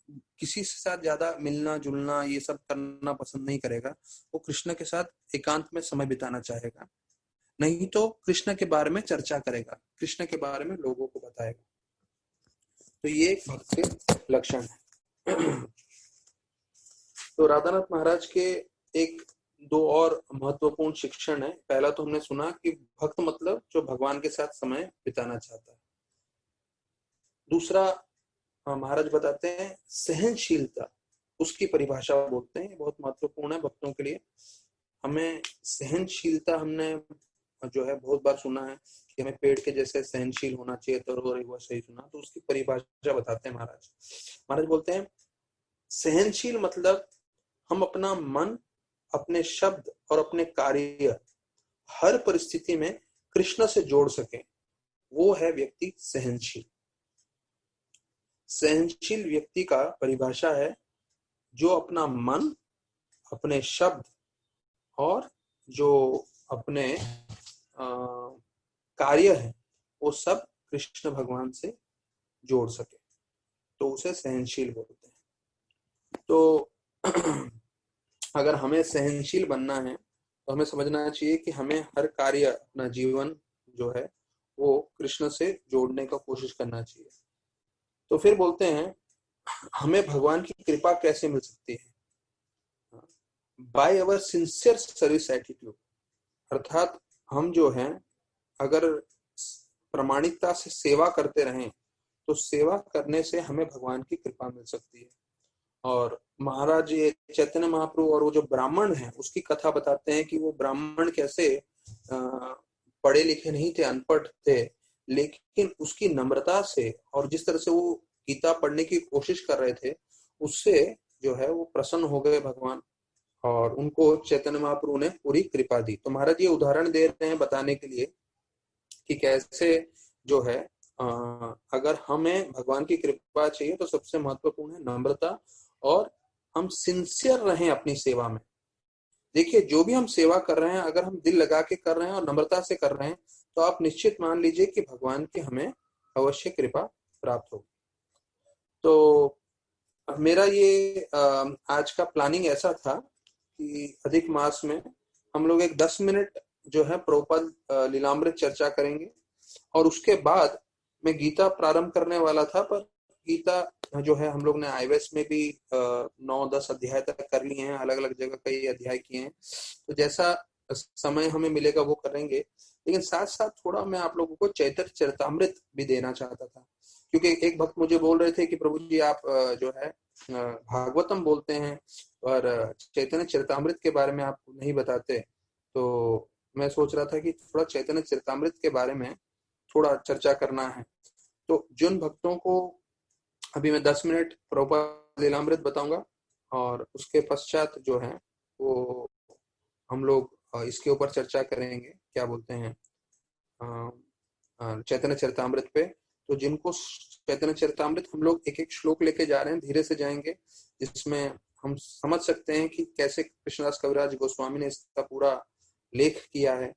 Speaker 1: किसी से साथ ज्यादा मिलना जुलना ये सब करना पसंद नहीं करेगा, वो कृष्ण के साथ एकांत में समय बिताना चाहेगा, नहीं तो कृष्ण के बारे में चर्चा करेगा, कृष्ण के बारे में लोगों को बताएगा। तो ये एक भक्त के लक्षण है। तो राधानाथ महाराज के एक दो और महत्वपूर्ण शिक्षण है। पहला तो हमने सुना कि भक्त मतलब जो भगवान के साथ समय बिताना चाहता है। दूसरा महाराज बताते हैं सहनशीलता, उसकी परिभाषा बोलते हैं, बहुत महत्वपूर्ण है भक्तों के लिए। हमें सहनशीलता, हमने जो है बहुत बार सुना है कि हमें पेड़ के जैसे सहनशील होना चाहिए, तो एक बार सही सुना, तो उसकी परिभाषा बताते हैं महाराज। महाराज बोलते हैं सहनशील मतलब हम अपना मन, अपने शब्द और अपने कार्य हर परिस्थिति में कृष्ण से जोड़ सके, वो है व्यक्ति सहनशील। सहनशील व्यक्ति का परिभाषा है जो अपना मन, अपने शब्द और जो अपने कार्य है वो सब कृष्ण भगवान से जोड़ सके, तो उसे सहनशील बोलते हैं। तो अगर हमें सहनशील बनना है तो हमें समझना चाहिए कि हमें हर कार्य, अपना जीवन जो है वो कृष्ण से जोड़ने का कोशिश करना चाहिए। तो फिर बोलते हैं हमें भगवान की कृपा कैसे मिल सकती है? By our sincere service attitude, अर्थात हम जो हैं अगर प्रामाणिकता से सेवा करते रहें तो सेवा करने से हमें भगवान की कृपा मिल सकती है। और महाराज ये चैतन्य महाप्रभु और वो जो ब्राह्मण है उसकी कथा बताते हैं कि वो ब्राह्मण कैसे पढ़े लिखे नहीं थे, अनपढ़ थे, लेकिन उसकी नम्रता से और जिस तरह से वो गीता पढ़ने की कोशिश कर रहे थे, उससे जो है वो प्रसन्न हो गए भगवान और उनको चैतन्य महाप्रभु ने पूरी कृपा दी। तो महाराज ये उदाहरण दे रहे हैं बताने के लिए कि कैसे जो है अगर हमें भगवान की कृपा चाहिए तो सबसे महत्वपूर्ण है नम्रता, और हम सिंसियर रहें अपनी सेवा में। देखिए जो भी हम सेवा कर रहे हैं, अगर हम दिल लगा के कर रहे हैं और नम्रता से कर रहे हैं, तो आप निश्चित मान लीजिए कि भगवान की हमें अवश्य कृपा प्राप्त होगी। तो मेरा ये आज का प्लानिंग ऐसा था कि अधिक मास में हम लोग एक 10 मिनट जो है प्रभुपाद लीलामृत चर्चा करेंगे, और उसके बाद मैं गीता प्रारंभ करने वाला था, पर गीता जो है हम लोग ने आईवेस में भी 9-10 अध्याय तक कर लिए हैं, अलग अलग जगह कई अध्याय किए हैं। तो जैसा समय हमें मिलेगा वो करेंगे, लेकिन साथ साथ थोड़ा मैं आप लोगों को चैतन्य चरितामृत भी देना चाहता था, क्योंकि एक भक्त मुझे बोल रहे थे कि प्रभु जी आप जो है भागवतम बोलते हैं और चैतन्य चरितामृत के बारे में आप नहीं बताते। तो मैं सोच रहा था कि थोड़ा चैतन्य चरितामृत के बारे में थोड़ा चर्चा करना है। तो जिन भक्तों को अभी मैं 10 मिनट प्रभुपाद लीलामृत बताऊंगा और उसके पश्चात जो है वो हम लोग इसके ऊपर चर्चा करेंगे, क्या बोलते हैं, चैतन्य चरितामृत पे। तो जिनको चैतन्य चरितामृत हम लोग एक एक श्लोक लेके जा रहे हैं, धीरे से जाएंगे, जिसमें हम समझ सकते हैं कि कैसे कृष्णदास कविराज गोस्वामी ने इसका पूरा लेख किया है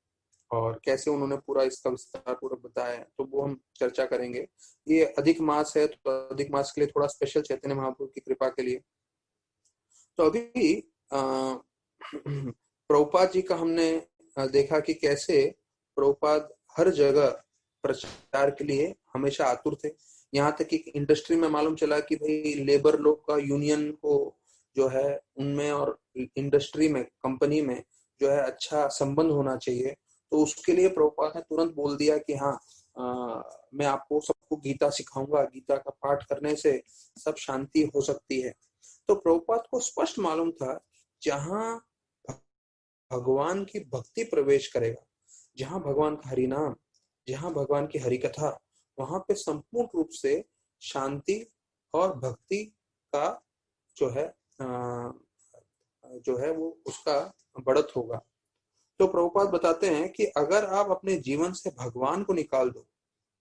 Speaker 1: और कैसे उन्होंने पूरा इसका विस्तार पूरा बताया है। तो वो हम चर्चा करेंगे। ये अधिक मास है, तो अधिक मास के लिए थोड़ा स्पेशल चैतन्य महाप्रभु की कृपा के लिए। तो अभी प्रभुपाद जी का हमने देखा कि कैसे प्रभुपाद हर जगह प्रचार के लिए हमेशा आतुर थे। यहाँ तक कि इंडस्ट्री में मालूम चला कि भाई लेबर लोग का यूनियन को जो है उनमें और इंडस्ट्री में, कंपनी में जो है अच्छा संबंध होना चाहिए। तो उसके लिए प्रभुपाद ने तुरंत बोल दिया कि हाँ, मैं आपको सबको गीता सिखाऊंगा, गीता का पाठ करने से सब शांति हो सकती है। तो प्रभुपाद को स्पष्ट मालूम था, जहां भगवान की भक्ति प्रवेश करेगा, जहां भगवान का हरि नाम, जहां भगवान की हरि कथा, वहां पे संपूर्ण रूप से शांति और भक्ति का जो है वो उसका बढ़त होगा। तो प्रभुपाद बताते हैं कि अगर आप अपने जीवन से भगवान को निकाल दो,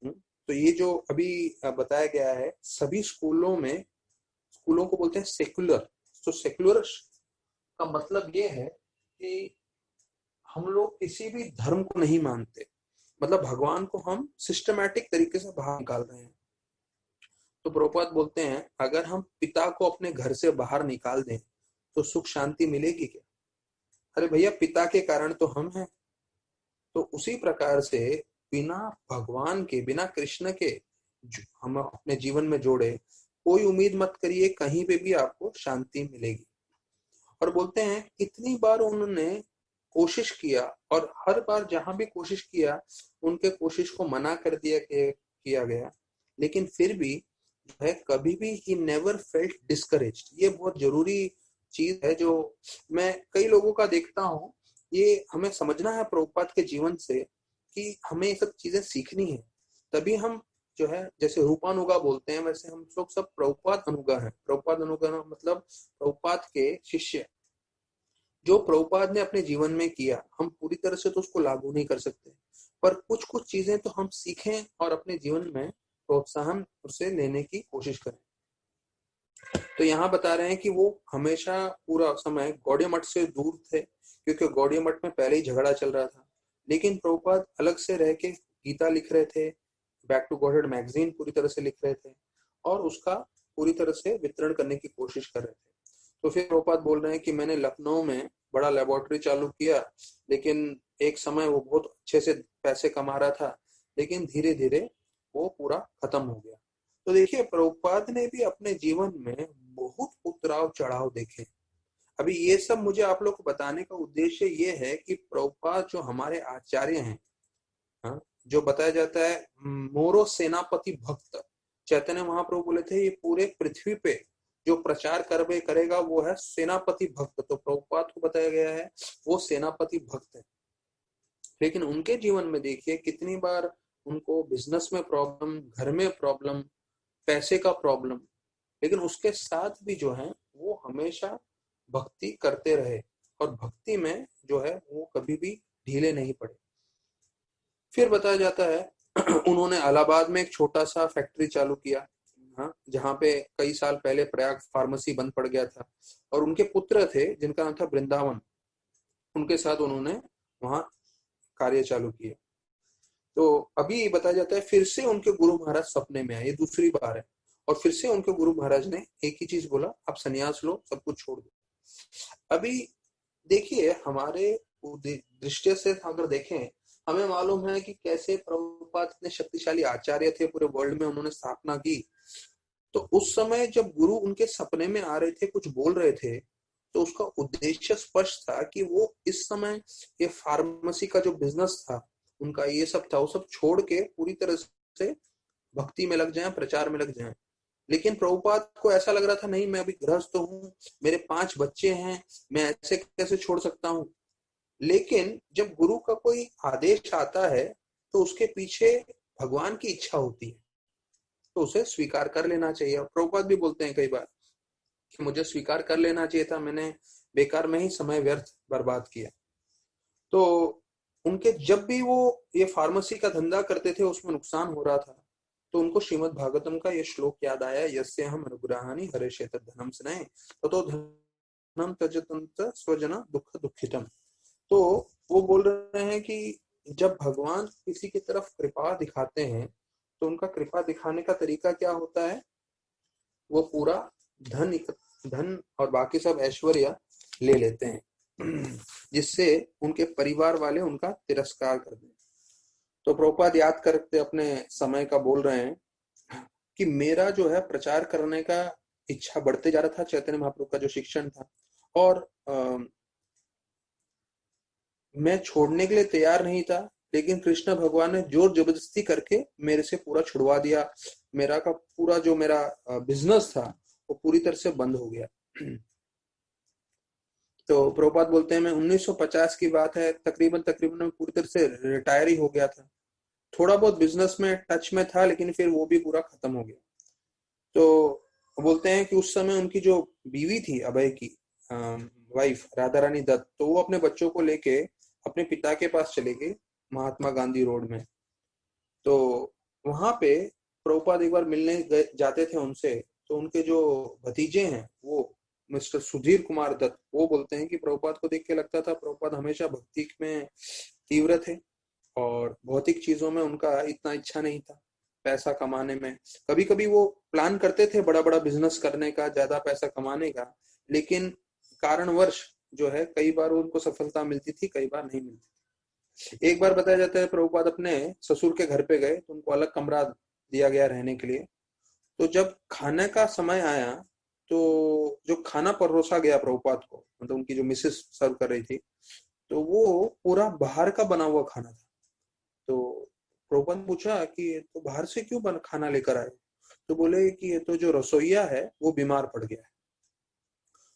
Speaker 1: तो ये जो अभी बताया गया है, सभी स्कूलों को बोलते हैं सेक्युलर। तो सेक्युलर का मतलब ये है कि हम लोग किसी भी धर्म को नहीं मानते, मतलब भगवान को हम सिस्टमैटिक तरीके से बाहर निकाल रहे हैं। तो प्रभुपाद बोलते हैं, अगर हम पिता को अपने घर से बाहर निकाल दें तो सुख शांति मिलेगी क्या? अरे भैया, पिता के कारण तो हम हैं। तो उसी प्रकार से बिना भगवान के, बिना कृष्ण के हम अपने जीवन में जोड़े, कोई उम्मीद मत करिए कहीं पे भी आपको शांति मिलेगी। और बोलते हैं इतनी बार उन्होंने कोशिश किया और हर बार जहां भी कोशिश किया उनके कोशिश को मना कर किया गया, लेकिन फिर भी जो है कभी भी ही नेवर फेल्ट डिस्करेज्ड। ये बहुत जरूरी चीज है जो मैं कई लोगों का देखता हूँ। ये हमें समझना है प्रभुपाद के जीवन से कि हमें ये सब चीजें सीखनी है, तभी हम जो है, जैसे रूपानुगा बोलते हैं, वैसे हम लोग सब प्रभुपाद अनुगा हैं। प्रभुपाद अनुगा मतलब प्रभुपाद के शिष्य। जो प्रभुपाद ने अपने जीवन में किया, हम पूरी तरह से तो उसको लागू नहीं कर सकते, पर कुछ कुछ चीजें तो हम सीखें और अपने जीवन में प्रोत्साहन उसे लेने की कोशिश करें। तो यहाँ बता रहे हैं कि वो हमेशा पूरा समय गौड़िया मठ से दूर थे, क्योंकि गौड़िया मठ में पहले ही झगड़ा चल रहा था। लेकिन प्रभुपाद अलग से रह के गीता लिख रहे थे, बैक टू गॉडहेड मैगजीन पूरी तरह से लिख रहे थे और उसका पूरी तरह से वितरण करने की कोशिश कर रहे थे। तो फिर प्रभुपाद बोल रहे हैं कि मैंने लखनऊ में बड़ा लेबोरेटरी चालू किया, लेकिन एक समय वो बहुत अच्छे से पैसे कमा रहा था, लेकिन धीरे धीरे वो पूरा खत्म हो गया। तो देखिए, प्रभुपाद ने भी अपने जीवन में बहुत उतराव चढ़ाव देखे। अभी ये सब मुझे आप लोग को बताने का उद्देश्य ये है कि प्रभुपाद जो हमारे आचार्य हैं, हाँ, जो बताया जाता है मोरो सेनापति भक्त, चैतन्य महाप्रभु बोले थे ये पूरे पृथ्वी पे जो प्रचार करेगा वो है सेनापति भक्त। तो प्रभुपाद को बताया गया है वो सेनापति भक्त है। लेकिन उनके जीवन में देखिए कितनी बार उनको बिजनेस में प्रॉब्लम, घर में प्रॉब्लम, पैसे का प्रॉब्लम, लेकिन उसके साथ भी जो है वो हमेशा भक्ति करते रहे और भक्ति में जो है वो कभी भी ढीले नहीं पड़े। फिर बताया जाता है उन्होंने इलाहाबाद में एक छोटा सा फैक्ट्री चालू किया, हाँ, जहाँ पे कई साल पहले प्रयाग फार्मेसी बंद पड़ गया था, और उनके पुत्र थे जिनका नाम था वृंदावन, उनके साथ उन्होंने वहां कार्य चालू किया। तो अभी बताया जाता है फिर से उनके गुरु महाराज सपने में आए, ये दूसरी बार है, और फिर से उनके गुरु महाराज ने एक ही चीज बोला, आप सन्यास लो, सब कुछ छोड़ दो। अभी देखिए हमारे दृष्टि से अगर देखें हमें मालूम है कि कैसे प्रभुपाद इतने शक्तिशाली आचार्य थे, पूरे वर्ल्ड में उन्होंने स्थापना की। तो उस समय जब गुरु उनके सपने में आ रहे थे, कुछ बोल रहे थे, तो उसका उद्देश्य स्पष्ट था कि वो इस समय ये फार्मेसी का जो बिजनेस था उनका, ये सब था, वो सब छोड़ के पूरी तरह से भक्ति में लग जाएं, प्रचार में लग जाएं। लेकिन प्रभुपाद को ऐसा लग रहा था, नहीं मैं अभी गृहस्थ हूँ, मेरे 5 बच्चे हैं, मैं ऐसे कैसे छोड़ सकता हूँ। लेकिन जब गुरु का कोई आदेश आता है तो उसके पीछे भगवान की इच्छा होती है, तो उसे स्वीकार कर लेना चाहिए। और प्रभुपाद भी बोलते हैं कई बार कि मुझे स्वीकार कर लेना चाहिए था, मैंने बेकार में ही समय व्यर्थ बर्बाद किया। तो उनके जब भी वो ये फार्मेसी का धंधा करते थे उसमें नुकसान हो रहा था, तो उनको श्रीमद् भागवतम का ये श्लोक याद आया, यस्य हम अनुग्रहानि हरे क्षेत्र धनम स्नेह ततो धनम त्यजतंत स्वजना दुख दुखितम। तो वो बोल रहे हैं कि जब भगवान किसी की तरफ कृपा दिखाते हैं तो उनका कृपा दिखाने का तरीका क्या होता है, वो पूरा धन और बाकी सब ऐश्वर्य ले लेते हैं जिससे उनके परिवार वाले उनका तिरस्कार कर दें। तो प्रभुपाद याद करते अपने समय का बोल रहे हैं कि मेरा जो है प्रचार करने का इच्छा बढ़ते जा रहा था, चैतन्य महाप्रभु का जो शिक्षण था, और मैं छोड़ने के लिए तैयार नहीं था, लेकिन कृष्ण भगवान ने जोर जबरदस्ती करके मेरे से पूरा छुड़वा दिया। मेरा का पूरा जो मेरा बिजनेस था वो पूरी तरह से बंद हो गया। तो प्रभुपाद बोलते हैं मैं 1950 की बात है, तकरीबन मैं पूरी तरह से रिटायर ही हो गया था। थोड़ा बहुत बिजनेस में टच में था, लेकिन फिर वो भी पूरा खत्म हो गया। तो बोलते हैं कि उस समय उनकी जो बीवी थी अभय की वाइफ राधा रानी दत्त, तो वो अपने बच्चों को लेके अपने पिता के पास चले गए महात्मा गांधी रोड में। तो वहां पे प्रभुपाद एक बार मिलने जाते थे उनसे, तो उनके जो भतीजे हैं वो मिस्टर सुधीर कुमार दत्त, वो बोलते हैं कि प्रभुपाद को देख के लगता था प्रभुपाद हमेशा भक्ति में तीव्र थे और भौतिक चीजों में उनका इतना इच्छा नहीं था, पैसा कमाने में। कभी कभी वो प्लान करते थे बड़ा बड़ा बिजनेस करने का, ज्यादा पैसा कमाने का, लेकिन कारणवश जो है कई बार उनको सफलता मिलती थी, कई बार नहीं मिलती। एक बार बताया जाता है प्रभुपाद अपने ससुर के घर पे गए तो उनको अलग कमरा दिया गया रहने के लिए। तो जब खाने का समय आया तो जो खाना परोसा गया प्रभुपाद को, मतलब उनकी जो मिसेस सर्व कर रही थी, तो वो पूरा बाहर का बना हुआ खाना था। तो प्रभुपाद ने पूछा कि ये तो बाहर से क्यों खाना लेकर आए, तो बोले कि ये तो जो रसोईया है वो बीमार पड़ गया है।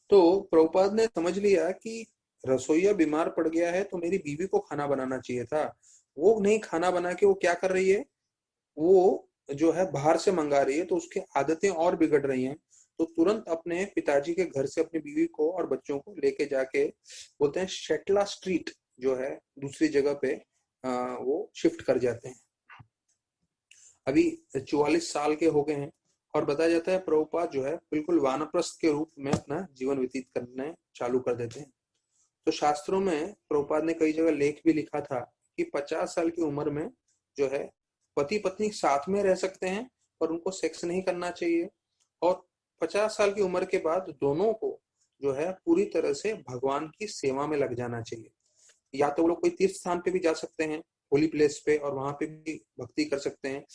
Speaker 1: तो प्रभुपाद ने समझ लिया कि रसोईया बीमार पड़ गया है तो मेरी बीवी को खाना बनाना चाहिए था। वो नहीं खाना बना के वो क्या कर रही है, वो जो है बाहर से मंगा रही है, तो उसकी आदतें और बिगड़ रही हैं। तो तुरंत अपने पिताजी के घर से अपनी बीवी को और बच्चों को लेके जाके बोलते हैं शेटला स्ट्रीट जो है दूसरी जगह पे वो शिफ्ट कर जाते हैं। अभी 44 साल के हो गए हैं और बताया जाता है प्रभुपाद जो है बिल्कुल वानप्रस्थ के रूप में अपना जीवन व्यतीत करने चालू कर देते हैं। तो शास्त्रों में प्रभुपाद ने कई जगह लेख भी लिखा था कि 50 साल की उम्र में जो है पति पत्नी साथ में रह सकते हैं पर उनको सेक्स नहीं करना चाहिए, और 50 साल की उम्र के बाद दोनों को जो है पूरी तरह से भगवान की सेवा में लग जाना चाहिए। या तो वो लोग कोई तीर्थ स्थान पे भी जा सकते हैं, होली प्लेस पे, और वहां पे भी भक्ति कर सकते हैं।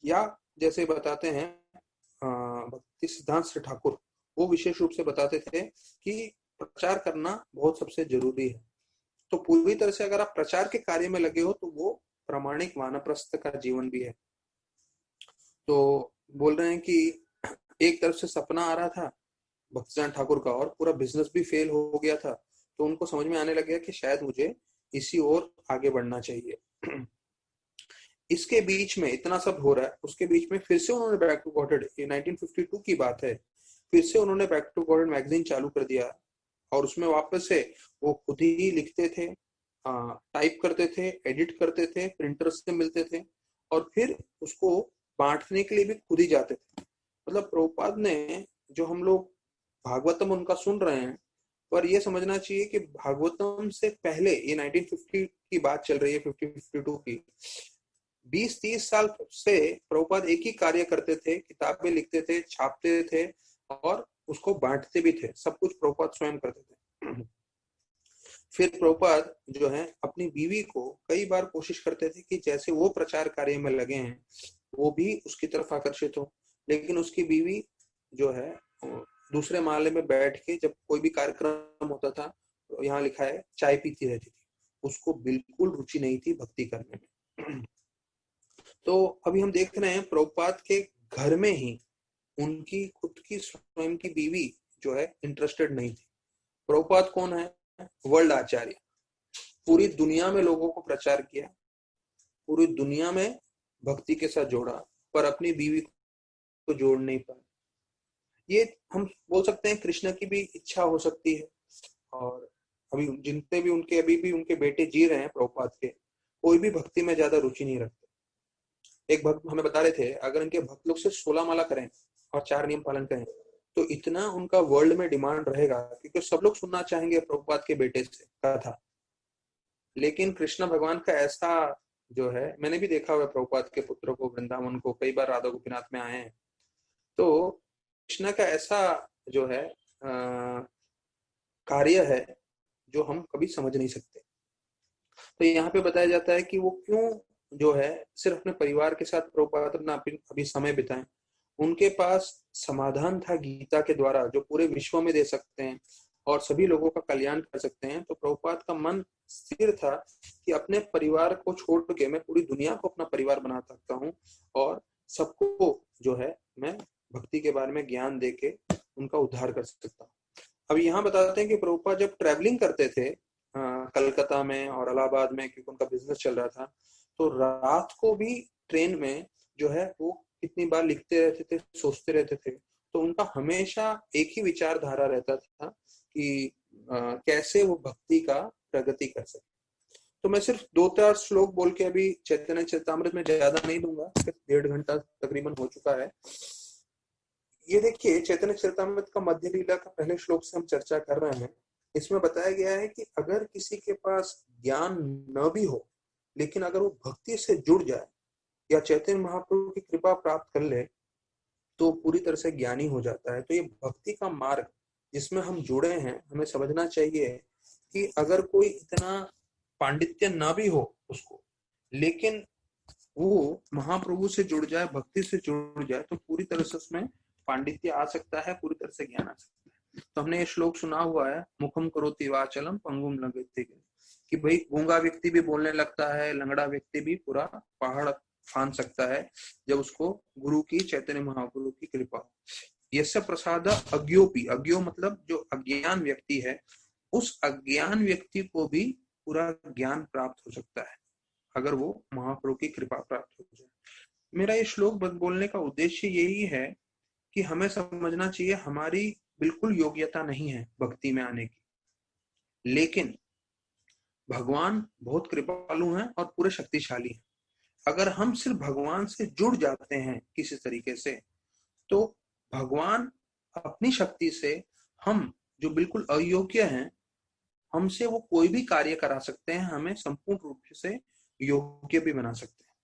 Speaker 1: या जैसे बताते हैं भक्ति सिद्धांत श्री ठाकुर, वो विशेष रूप से बताते थे कि प्रचार करना बहुत सबसे जरूरी है। तो पूरी तरह से अगर आप प्रचार के कार्य में लगे हो तो वो प्रामाणिक वानप्रस्थ का जीवन भी है। तो बोल रहे हैं कि एक तरफ से सपना आ रहा था भक्तिसिद्धांत ठाकुर का और पूरा बिजनेस भी फेल हो गया था, तो उनको समझ में आने लग गया कि शायद मुझे इसी ओर आगे बढ़ना चाहिए। इसके बीच में इतना सब हो रहा है, उसके बीच में फिर से उन्होंने बैक टू गॉडेड, ये 1952 की बात है, फिर से उन्होंने बैक टू गॉडेड मैगजीन चालू कर दिया और उसमें वापस से वो खुद ही लिखते थे, टाइप करते थे, एडिट करते थे, प्रिंटर्स से मिलते थे और फिर उसको बांटने के लिए भी खुद ही जाते थे। मतलब प्रभुपाद ने, जो हम लोग भागवतम उनका सुन रहे हैं, पर ये समझना चाहिए कि भागवतम से पहले, ये 1950 की बात चल रही है, 52 की, 20-30 साल से प्रभुपाद एक ही कार्य करते थे, किताबें लिखते थे, छापते थे और उसको बांटते भी थे, सब कुछ प्रभुपाद स्वयं करते थे। फिर प्रभुपाद जो है अपनी बीवी को कई बार कोशिश करते थे कि जैसे वो प्रचार कार्य में लगे हैं वो भी उसकी तरफ आकर्षित हो, लेकिन उसकी बीवी जो है दूसरे महल्ले में बैठ के जब कोई भी कार्यक्रम होता था, तो यहाँ लिखा है चाय पीती रहती थी, उसको बिल्कुल रुचि नहीं थी भक्ति करने में। तो अभी हम देख रहे हैं प्रभुपाद के घर में ही उनकी खुद की स्वयं की बीवी जो है इंटरेस्टेड नहीं थी। प्रभुपाद कौन है? वर्ल्ड आचार्य, पूरी दुनिया में लोगों को प्रचार किया, पूरी दुनिया में भक्ति के साथ जोड़ा, पर अपनी बीवी को जोड़ नहीं पाए। ये हम बोल सकते हैं कृष्ण की भी इच्छा हो सकती है। और अभी जितने भी उनके अभी भी उनके बेटे जी रहे हैं प्रभुपाद के, कोई भी भक्ति में ज्यादा रुचि नहीं रखते। एक भक्त हमें बता रहे थे अगर इनके भक्त लोग से 16 माला करें और 4 नियम पालन करें तो इतना उनका वर्ल्ड में डिमांड रहेगा, क्योंकि सब लोग सुनना चाहेंगे प्रभुपाद के बेटे से कथा। लेकिन कृष्ण भगवान का ऐसा जो है, मैंने भी देखा हुआ प्रभुपाद के पुत्रों को वृंदावन को कई बार राधा गोपीनाथ में आए हैं, तो कृष्ण का ऐसा जो है कार्य है जो हम कभी समझ नहीं सकते। तो यहाँ पे बताया जाता है कि वो क्यों जो है सिर्फ अपने परिवार के साथ प्रभुपाद अपना अभी समय बिताएं। उनके पास समाधान था गीता के द्वारा जो पूरे विश्व में दे सकते हैं और सभी लोगों का कल्याण कर सकते हैं। तो प्रभुपाद का मन स्थिर था कि अपने परिवार को छोड़ के मैं पूरी दुनिया को अपना परिवार बना सकता हूँ और सबको जो है मैं भक्ति के बारे में ज्ञान देके उनका उद्धार कर सकता हूँ। अब यहाँ बताते हैं कि प्रभुपाद जब ट्रैवलिंग करते थे कलकत्ता में और इलाहाबाद में, क्योंकि उनका बिजनेस चल रहा था, तो रात को भी ट्रेन में जो है वो कितनी बार लिखते रहते थे, सोचते रहते थे। तो उनका हमेशा एक ही विचारधारा रहता था कि कैसे वो भक्ति का प्रगति कर सके। तो मैं सिर्फ 2-4 श्लोक बोल के अभी चैतन्य चरितामृत में ज्यादा नहीं दूंगा, सिर्फ 1.5 घंटा तकरीबन हो चुका है। ये देखिए चैतन्य चरितामृत का मध्य लीला का पहले श्लोक से हम चर्चा कर रहे हैं। इसमें बताया गया है कि अगर किसी के पास ज्ञान न भी हो, लेकिन अगर वो भक्ति से जुड़ जाए या चैतन्य महाप्रभु की कृपा प्राप्त कर ले तो पूरी तरह से ज्ञानी हो जाता है। तो ये भक्ति का मार्ग जिसमें हम जुड़े हैं, हमें समझना चाहिए कि अगर कोई इतना पांडित्य ना भी हो उसको, लेकिन वो महाप्रभु से जुड़ जाए, भक्ति से जुड़ जाए, तो पूरी तरह से उसमें पांडित्य आ सकता है, पूरी तरह से ज्ञान आ सकता है। तो हमने ये श्लोक सुना हुआ है, मुखम करोति वाचलम पंगुम लंघयते गिरिम, कि भाई गूंगा व्यक्ति भी बोलने लगता है, लंगड़ा व्यक्ति भी पूरा पहाड़ फांद सकता है जब उसको गुरु की, चैतन्य महाप्रभु की कृपा हो। यस्य प्रसाद अज्ञोपी, अज्ञो मतलब जो अज्ञान व्यक्ति है, उस अज्ञान व्यक्ति को भी पूरा ज्ञान प्राप्त हो सकता है अगर वो महाप्रभु की कृपा प्राप्त हो जाए। मेरा ये श्लोक बोलने का उद्देश्य यही है कि हमें समझना चाहिए हमारी बिल्कुल योग्यता नहीं है भक्ति में आने की, लेकिन भगवान बहुत कृपालु हैं और पूरे शक्तिशाली हैं। अगर हम सिर्फ भगवान से जुड़ जाते हैं किसी तरीके से, तो भगवान अपनी शक्ति से हम जो बिल्कुल अयोग्य हैं, हमसे वो कोई भी कार्य करा सकते हैं, हमें संपूर्ण रूप से योग्य भी बना सकते हैं।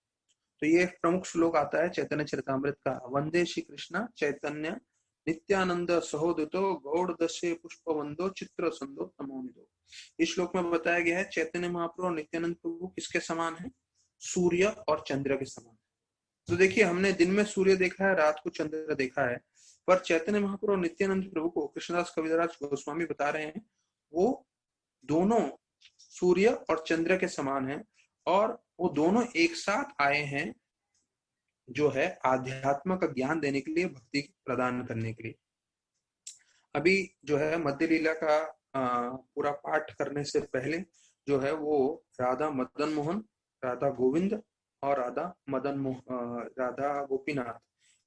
Speaker 1: तो ये प्रमुख श्लोक आता है चैतन्य चरितामृत का, वंदे श्री कृष्ण चैतन्य नित्यानंद सहोदितो गौड़दशे पुष्पवंदो चित्र संदो तमोनिदो। इस श्लोक में बताया गया है चैतन्य महाप्रभु और नित्यानंद प्रभु किसके समान है? सूर्य और चंद्र के समान। तो देखिए हमने दिन में सूर्य देखा है, रात को चंद्र देखा है, पर चैतन्य महाप्रभु और नित्यानंद प्रभु को कृष्णदास कविराज गोस्वामी बता रहे हैं वो दोनों सूर्य और चंद्र के समान हैं और वो दोनों एक साथ आए हैं जो है आध्यात्म का ज्ञान देने के लिए, भक्ति प्रदान करने के लिए। अभी जो है मध्य लीला का पूरा पाठ करने से पहले जो है वो राधा मदन मोहन, राधा गोविंद और राधा गोपीनाथ,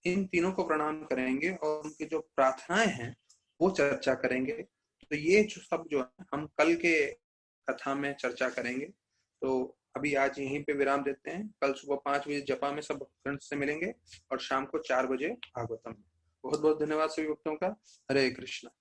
Speaker 1: इन तीनों को प्रणाम करेंगे और उनकी जो प्रार्थनाएं हैं वो चर्चा करेंगे। तो ये जो सब जो है हम कल के कथा में चर्चा करेंगे। तो अभी आज यहीं पे विराम देते हैं। कल सुबह 5 बजे जपा में सब भक्तों से मिलेंगे और शाम को 4 बजे भागवतम में। बहुत बहुत धन्यवाद सभी भक्तों का। हरे कृष्णा।